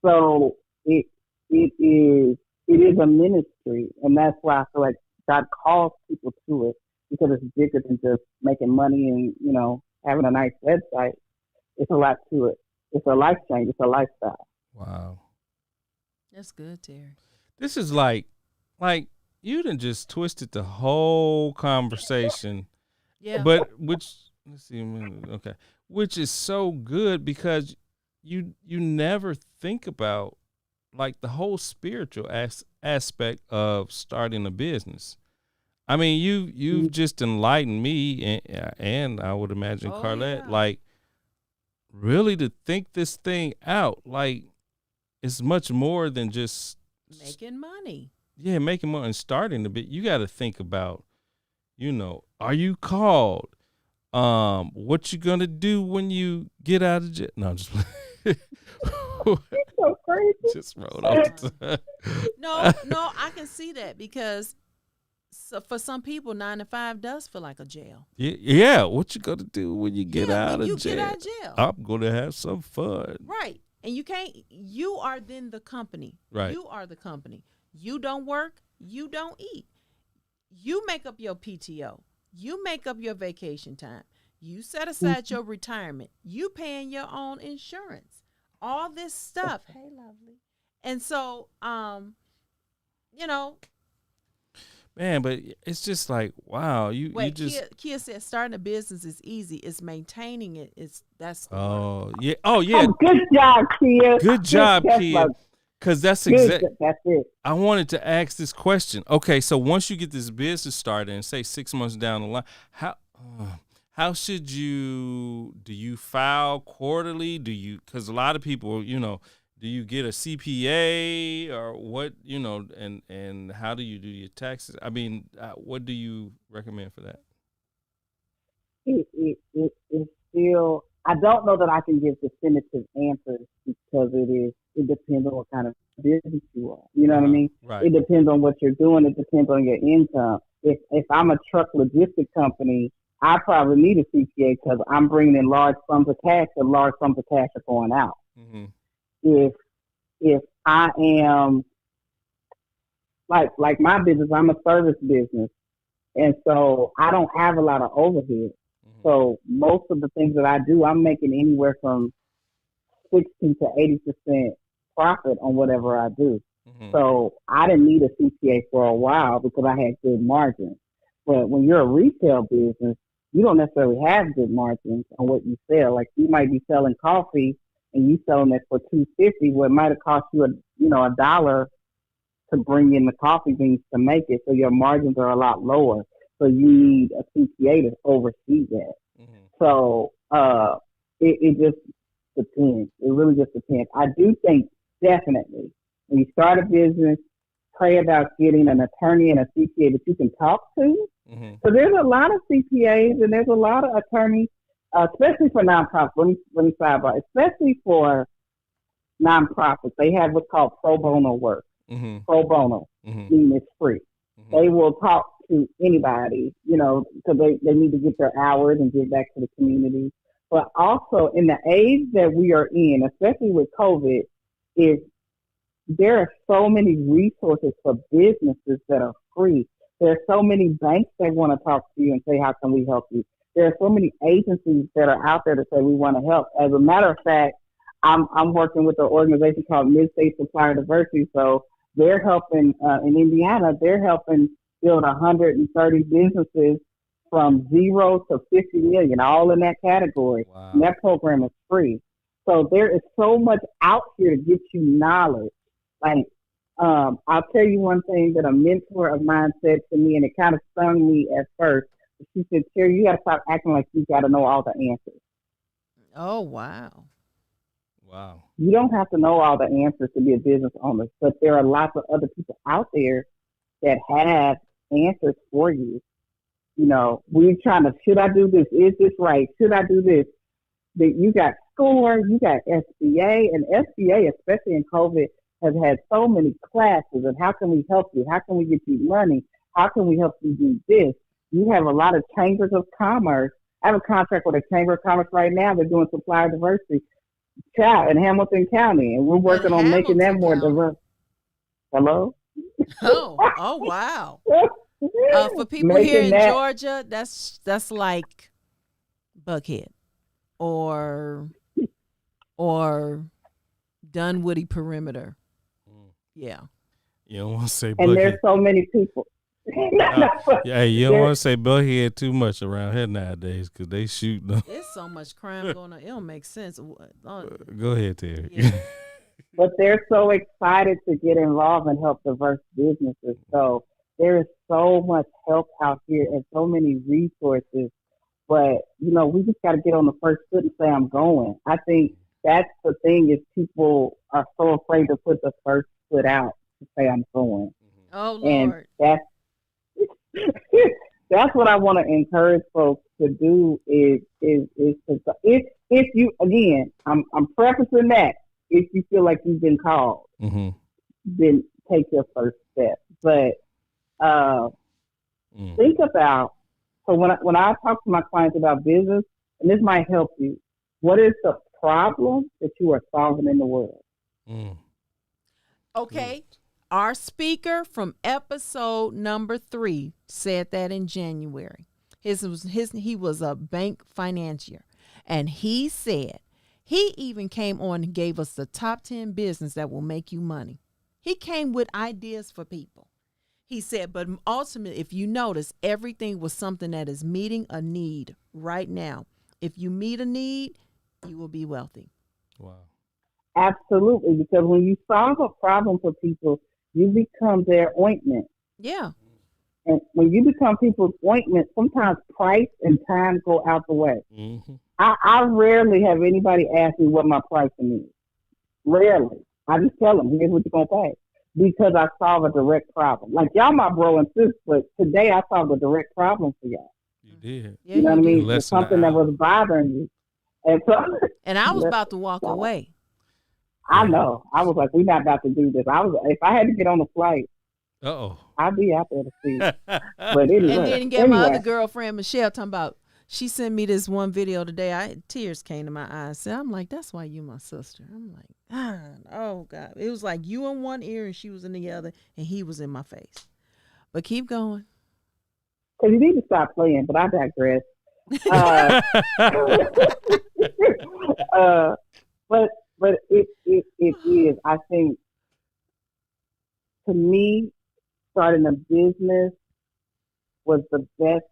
So it is a ministry, and that's why I feel like God calls people to it, because it's bigger than just making money and having a nice website. It's a lot to it. It's a life change. It's a lifestyle. Wow. That's good, Terry. This is like you done just twisted the whole conversation. Yeah. But which is so good, because you never think about like the whole spiritual aspect of starting a business. I mean, you've just enlightened me and I would imagine Carlette, like really to think this thing out, like it's much more than just making money. Yeah, making money and starting a bit. You got to think about, are you called? What you gonna do when you get out of jail? No, I'm just so crazy. Just rolled off. No, I can see that, because for some people, 9 to 5 does feel like a jail. Yeah. What you gonna do when you get out of jail? Get out of jail. I'm gonna have some fun. Right. And you are then the company. Right. You are the company. You don't work, you don't eat. You make up your PTO. You make up your vacation time. You set aside your retirement. You paying your own insurance. All this stuff. Hey, lovely. And so, Man, but it's just like, wow, Kia said starting a business is easy. It's maintaining it. That's the work. Yeah. Oh, good job, Kia. Good job, Kia. Because that's exactly. That's it. I wanted to ask this question. Okay, so once you get this business started, and say 6 months down the line, how should do you file quarterly? Because a lot of people, do you get a CPA or what, and how do you do your taxes? I mean, what do you recommend for that? It's still, I don't know that I can give definitive answers, because it depends on what kind of business you are. You know what I mean? Right. It depends on what you're doing. It depends on your income. If I'm a truck logistic company, I probably need a CPA because I'm bringing in large sums of cash, and large sums of cash are going out. Mm-hmm. If I am like my business, I'm a service business. And so I don't have a lot of overhead. So most of the things that I do, I'm making anywhere from 60 to 80% profit on whatever I do. So I didn't need a CPA for a while because I had good margins. But when you're a retail business, you don't necessarily have good margins on what you sell. Like you might be selling coffee and you selling it for $2.50, well, it might have cost you a dollar to bring in the coffee beans to make it. So your margins are a lot lower. So you need a CPA to oversee that. So it just depends. It really just depends. I do think definitely when you start a business, pray about getting an attorney and a CPA that you can talk to. So there's a lot of CPAs and there's a lot of attorneys, especially for nonprofits. Let me sidebar. Especially for nonprofits, they have what's called pro bono work. Pro bono, meaning it's free. They will talk to anybody, because they need to get their hours and give back to the community. But also in the age that we are in, especially with COVID, is there are so many resources for businesses that are free. There are so many banks that want to talk to you and say, how can we help you? There are so many agencies that are out there to say we want to help. As a matter of fact, I'm working with an organization called Mid-State Supplier Diversity. So they're helping in Indiana. They're helping build 130 businesses from 0 to 50 million, all in that category. Wow. And that program is free. So there is so much out here to get you knowledge. Like, I'll tell you one thing that a mentor of mine said to me, and it kind of stung me at first. She said, Terry, you got to stop acting like you got to know all the answers. Oh, wow. Wow. You don't have to know all the answers to be a business owner, but there are lots of other people out there that have answers for you. We're trying to, should I do this? Is this right? Should I do this? You got SCORE, you got SBA, and SBA, especially in COVID, has had so many classes. And how can we help you? How can we get you money? How can we help you do this? You have a lot of chambers of commerce. I have a contract with a chamber of commerce right now. They're doing supplier diversity in Hamilton County, and we're working on making that more diverse. Hello? Oh, wow. For people here in Georgia, that's like Buckhead or Dunwoody Perimeter. Yeah. You don't want to say Buckhead. And there's so many people. Yeah, you don't want to say Buckhead too much around here nowadays because they shoot them. There's so much crime going on. It don't make sense. Go ahead, Terry. Yeah. But they're so excited to get involved and help diverse businesses. So there is so much help out here and so many resources. But, we just got to get on the first foot and say, I'm going. I think that's the thing is people are so afraid to put the first foot out to say, I'm going. Oh, Lord. And that's what I want to encourage folks to do is if you, again, I'm prefacing that, if you feel like you've been called, then take your first step. But think about, so when I talk to my clients about business, and this might help you, what is the problem that you are solving in the world? Okay. Our speaker from episode number 3 said that in January. He was a bank financier, and he said he even came on and gave us the top 10 business that will make you money. He came with ideas for people. He said, but ultimately, if you notice, everything was something that is meeting a need right now. If you meet a need, you will be wealthy. Wow. Absolutely, because when you solve a problem for people, you become their ointment. Yeah. And when you become people's ointment, sometimes price and time go out the way. I rarely have anybody ask me what my pricing is. Rarely. I just tell them, here's what you're going to pay. Because I solve a direct problem. Like, y'all my bro and sis, but today I solved a direct problem for y'all. You did. Yeah, you know what I mean? It's something that was bothering you. And I was about to walk away. I know. I was like, we're not about to do this. If I had to get on a flight, I'd be out there to see. But anyway. And then get my other girlfriend, Michelle, talking about, she sent me this one video today. Tears came to my eyes. So I'm like, that's why you my sister. I'm like, God, oh God. It was like you in one ear and she was in the other and he was in my face. But keep going. because you need to stop playing. But I digress. Uh, but it is. I think to me, starting a business was the best.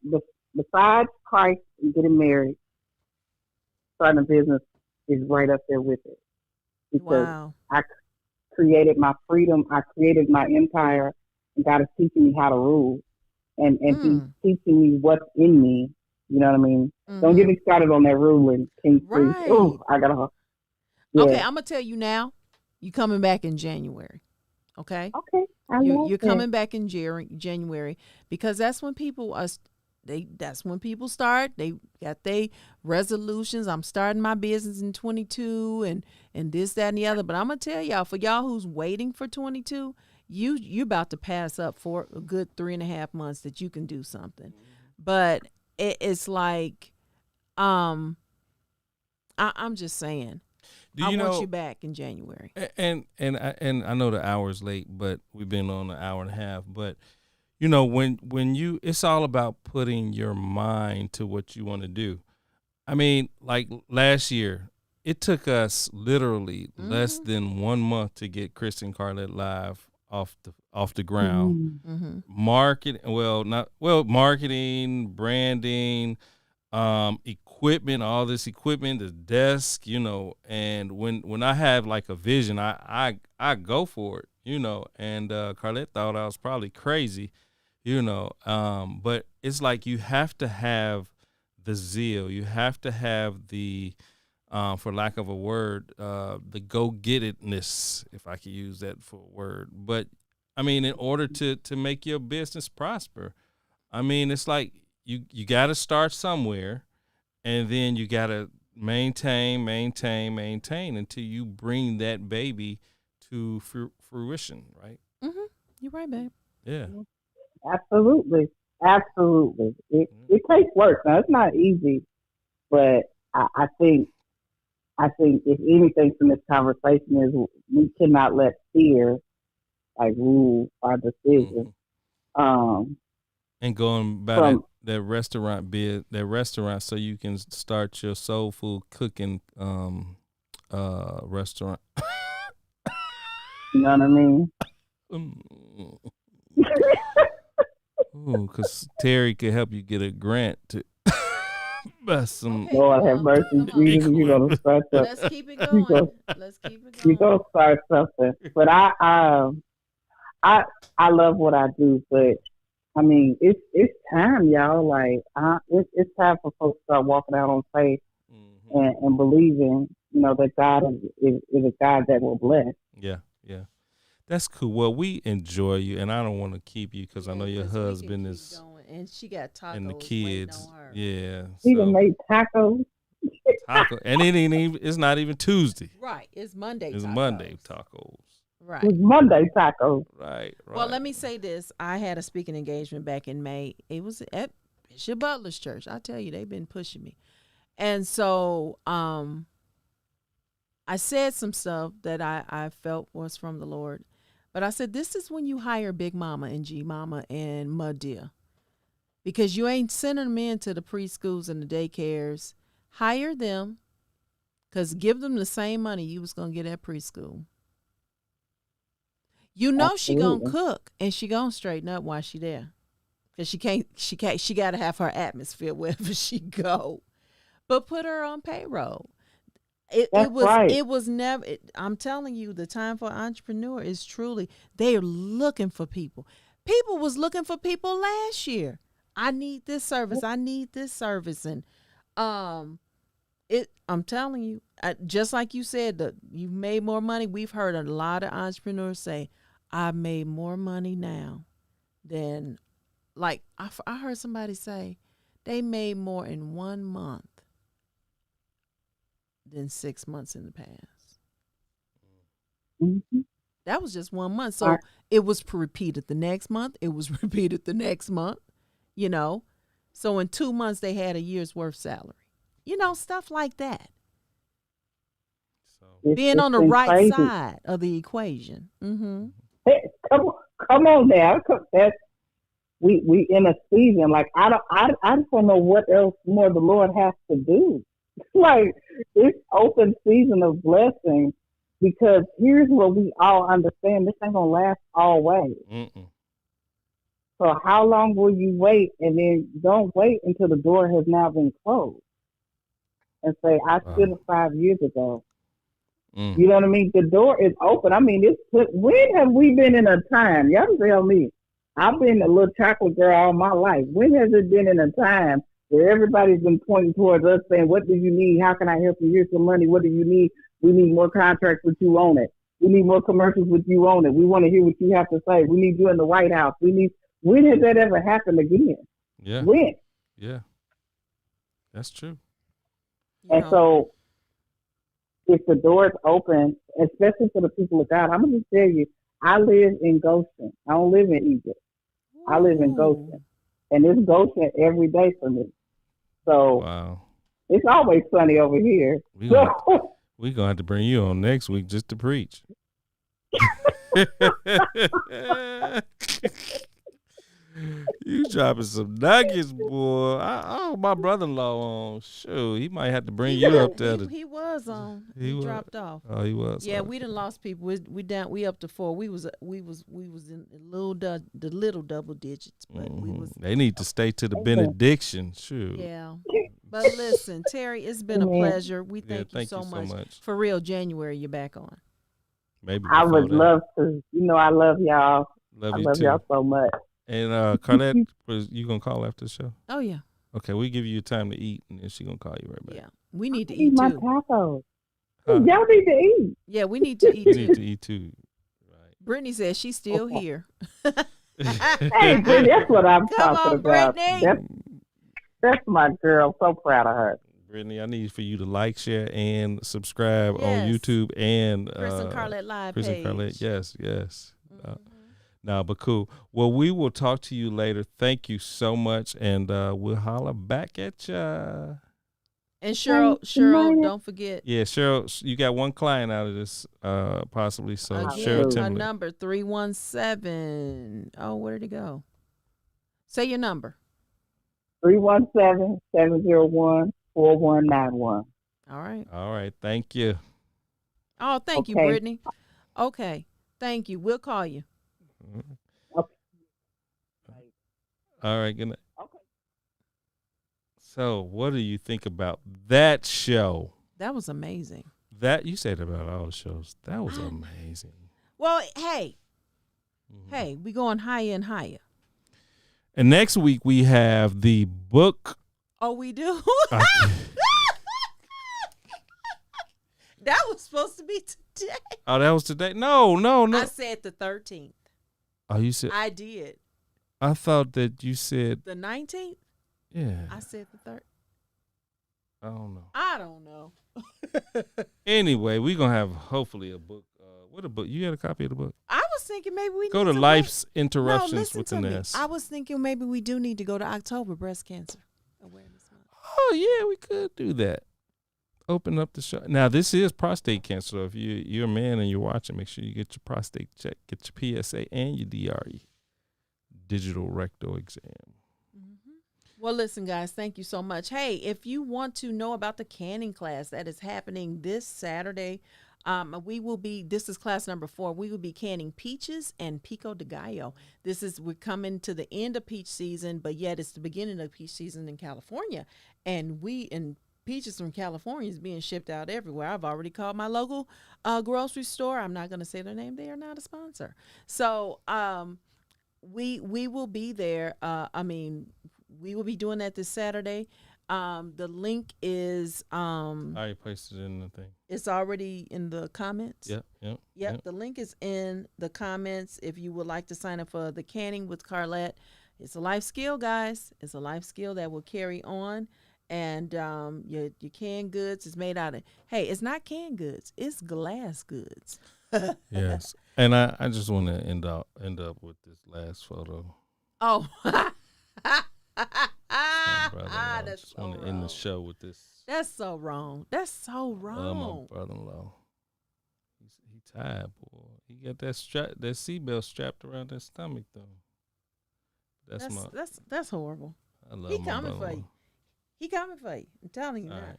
Besides Christ and getting married, starting a business is right up there with it because I created my freedom. I created my empire, and God is teaching me how to rule, and He's teaching me what's in me. You know what I mean? Don't get me started on that ruling, King Priest. Oh, I gotta. Yeah. Okay, I'm gonna tell you now. You coming back in January? Okay. Okay. You're coming back in January because that's when people are. That's when people start. They got their resolutions. I'm starting my business in 22 and this, that, and the other. But I'm gonna tell y'all, for y'all who's waiting for 22, you're about to pass up for a good 3.5 months that you can do something. But it's like, I'm just saying. I want you back in January. And I know the hour's late, but we've been on an hour and a half. But you know, when you, it's all about putting your mind to what you want to do. I mean, like last year, it took us literally less than 1 month to get Chris and Carlette live off the ground. Marketing, branding, equipment, all this equipment, the desk, you know. And when I have like a vision, I go for it, you know. And Carlette thought I was probably crazy, you know. But it's like you have to have the zeal, you have to have the for lack of a word, the go-get-itness, if I could use that for a word. But I mean, in order to make your business prosper, I mean, it's like you got to start somewhere, and then you got to maintain until you bring that baby to fruition, right? Mm-hmm. You're right, babe. Yeah. Absolutely. It takes work. Now, it's not easy, but I think if anything from this conversation is we cannot let fear like rule our decision. And going by that restaurant so you can start your soul food cooking restaurant. You know what I mean? Because Terry could help you get a grant to buy some. Okay, Lord have mercy, Jesus, you're gonna start something. Let's keep it going. You're gonna start something. But I love what I do, but I mean, it's time, y'all. Like, it's time for folks to start walking out on faith and believing, you know, that God is a God that will bless. Yeah. That's cool. Well, we enjoy you, and I don't want to keep you because I know your husband is going, and she got tacos and the kids. On her. Yeah, he even made tacos. And it ain't even. It's not even Tuesday. Right. It's Monday. It's Monday tacos. Right. It's Monday tacos. Right. Well, let me say this. I had a speaking engagement back in May. It was at Bishop Butler's church. I tell you, they've been pushing me. And so I said some stuff that I felt was from the Lord. But I said, this is when you hire Big Mama and G Mama and Mud Dear. Because you ain't sending them into the preschools and the daycares. Hire them, because give them the same money you was going to get at preschool. You know she gonna cook and she gonna straighten up while she there, cause she gotta have her atmosphere wherever she go. But put her on payroll. It was never. I'm telling you, the time for entrepreneur is truly they're looking for people. People was looking for people last year. I need this service. I need this service, and I'm telling you, just like you said, that you made more money. We've heard a lot of entrepreneurs say, I made more money now than, like, I heard somebody say they made more in 1 month than 6 months in the past. Mm-hmm. That was just 1 month. So it was repeated the next month. It was repeated the next month, you know. So in 2 months, they had a year's worth salary. You know, stuff like that. So being on the right side of the equation. Mm-hmm. Hey, come on now. we in a season. Like I just don't know what else more the Lord has to do. Like it's open season of blessing, because here's what we all understand: this ain't gonna last always. So how long will you wait? And then don't wait until the door has now been closed and say, I should have 5 years ago. You know what I mean? The door is open. I mean, when have we been in a time? Y'all tell me. I've been a little chocolate girl all my life. When has it been in a time where everybody's been pointing towards us saying, what do you need? How can I help you? Here's some money. What do you need? We need more contracts with you on it. We need more commercials with you on it. We want to hear what you have to say. We need you in the White House. When has that ever happened again? Yeah. When? Yeah. That's true. And so if the door is open, especially for the people of God, I'm going to just tell you, I live in Goshen. I don't live in Egypt. I live in Goshen. And it's Goshen every day for me. So it's always sunny over here. We're going to have to bring you on next week just to preach. You dropping some nuggets, boy. My brother-in-law on. Shoot, he might have to bring you up there. He was on. He dropped off. Oh, he was. Yeah, we done lost people. We up to 4. We was in the little double digits, but we was. They need to stay to the benediction. Sure. Yeah. But listen, Terry, it's been a pleasure. We thank you so much. For real, January, you're back on. Maybe I would love to. I love y'all. I love y'all so much. And Carlette, you gonna call after the show? Oh yeah. Okay, we give you time to eat, and then she gonna call you right back. Yeah, we need to eat my too. Tacos. Y'all need to eat. Yeah, we need to eat. We need to eat too. Right. Brittany says she's still here. Hey, Brittany, that's what I'm talking about. Brittany. That's my girl. So proud of her. Brittany, I need for you to like, share, and subscribe on YouTube and Chris and Carlette live Chris page. and Carlette, yes. But cool. Well, we will talk to you later. Thank you so much, and we'll holler back at ya. And Cheryl, don't forget. Yeah, Cheryl, you got one client out of this, possibly. So Cheryl, her number 317. Oh, where did it go? Say your number. 317-701-4191. All right. Thank you. Oh, thank you, Brittany. Okay. Thank you. We'll call you. Okay. All right. Good night. Okay. So, what do you think about that show? That was amazing. That you said about all the shows. That was amazing. Well, hey, we going higher and higher. And next week we have the book. Oh, we do. That was supposed to be today. Oh, that was today? No. I said the 13th. Oh, you said? I did. I thought that you said the 19th. Yeah. I said the 3rd. I don't know. Anyway, we're gonna have hopefully a book. What a book? You had a copy of the book? I was thinking maybe we go need to Life's Interruptions with an S. I was thinking maybe we do need to go to October Breast Cancer Awareness Month. Oh yeah, we could do that. Open up the show. Now this is prostate cancer. So if you're a man and you're watching, make sure you get your prostate check, get your PSA and your DRE, digital rectal exam. Well, listen, guys, thank you so much. Hey, if you want to know about the canning class that is happening this Saturday, this is class number 4. We will be canning peaches and pico de gallo. We're coming to the end of peach season, but yet it's the beginning of peach season in California. And peaches from California is being shipped out everywhere. I've already called my local grocery store. I'm not going to say their name. They are not a sponsor. So we will be there. We will be doing that this Saturday. The link is I already posted it in the thing. It's already in the comments. Yep. The link is in the comments if you would like to sign up for the canning with Carlette. It's a life skill, guys. It's a life skill that will carry on. And your canned goods is made out of, it's not canned goods. It's glass goods. Yes. And I just want to end up with this last photo. Oh. I just want to end the show with this. That's so wrong. My brother-in-law. He tired, boy. He got that seatbelt strapped around his stomach, though. That's horrible. I love He my coming for brother-in-law. you. He coming for you. I'm telling you All now. right.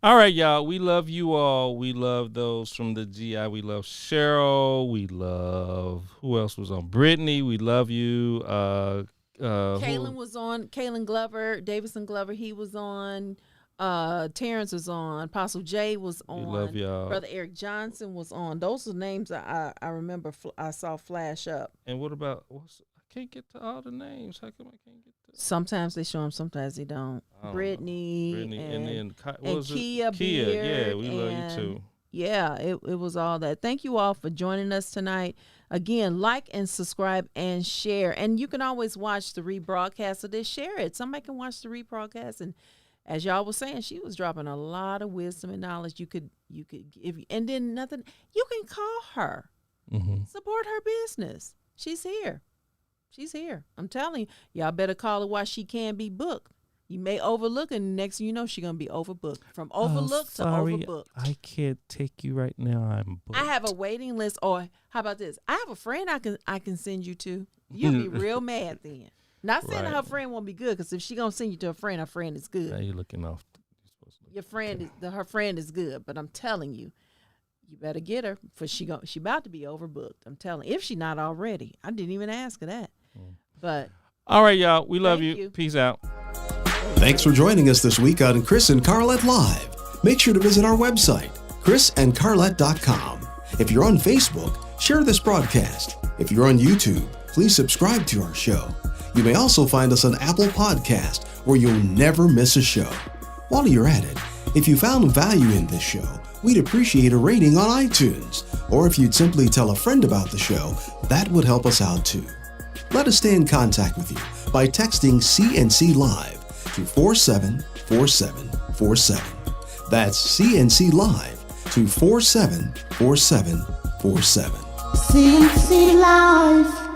All right, y'all. We love you all. We love those from the GI. We love Cheryl. We love who else was on? Brittany. We love you. Kaylin was on. Kaylin Glover, Davison Glover. He was on. Terrence was on. Apostle J was on. We love y'all. Brother Eric Johnson was on. Those are names I remember. I saw flash up. And what about? I can't get to all the names. How come I can't get to? Sometimes they show them. Sometimes they don't. Brittany and then Kia. Yeah, we love you too. Yeah, it was all that. Thank you all for joining us tonight. Again, like and subscribe and share. And you can always watch the rebroadcast of this. Share it. Somebody can watch the rebroadcast. And as y'all was saying, she was dropping a lot of wisdom and knowledge. You could give, and then nothing. You can call her. Mm-hmm. Support her business. She's here. She's here. I'm telling you, y'all better call her while she can be booked. You may overlook, and next thing you know, she's going to be overbooked. From overlooked to overbooked. I can't take you right now. I'm booked. I have a waiting list, or how about this? I have a friend I can send you to. You'll be real mad then. Not saying that her friend won't be good, because if she going to send you to her friend is good. Now you're looking off. Your friend her friend is good, but I'm telling you, you better get her, for she about to be overbooked. I'm telling you, if she not already. I didn't even ask her that. But all right, y'all. We love you. Peace out. Thanks for joining us this week on Chris and Carlette Live. Make sure to visit our website, chrisandcarlette.com. If you're on Facebook, share this broadcast. If you're on YouTube, please subscribe to our show. You may also find us on Apple Podcast, where you'll never miss a show. While you're at it, if you found value in this show, we'd appreciate a rating on iTunes. Or if you'd simply tell a friend about the show, that would help us out too. Let us stay in contact with you by texting CNC Live to 474747. That's CNC Live to 474747. CNC Live.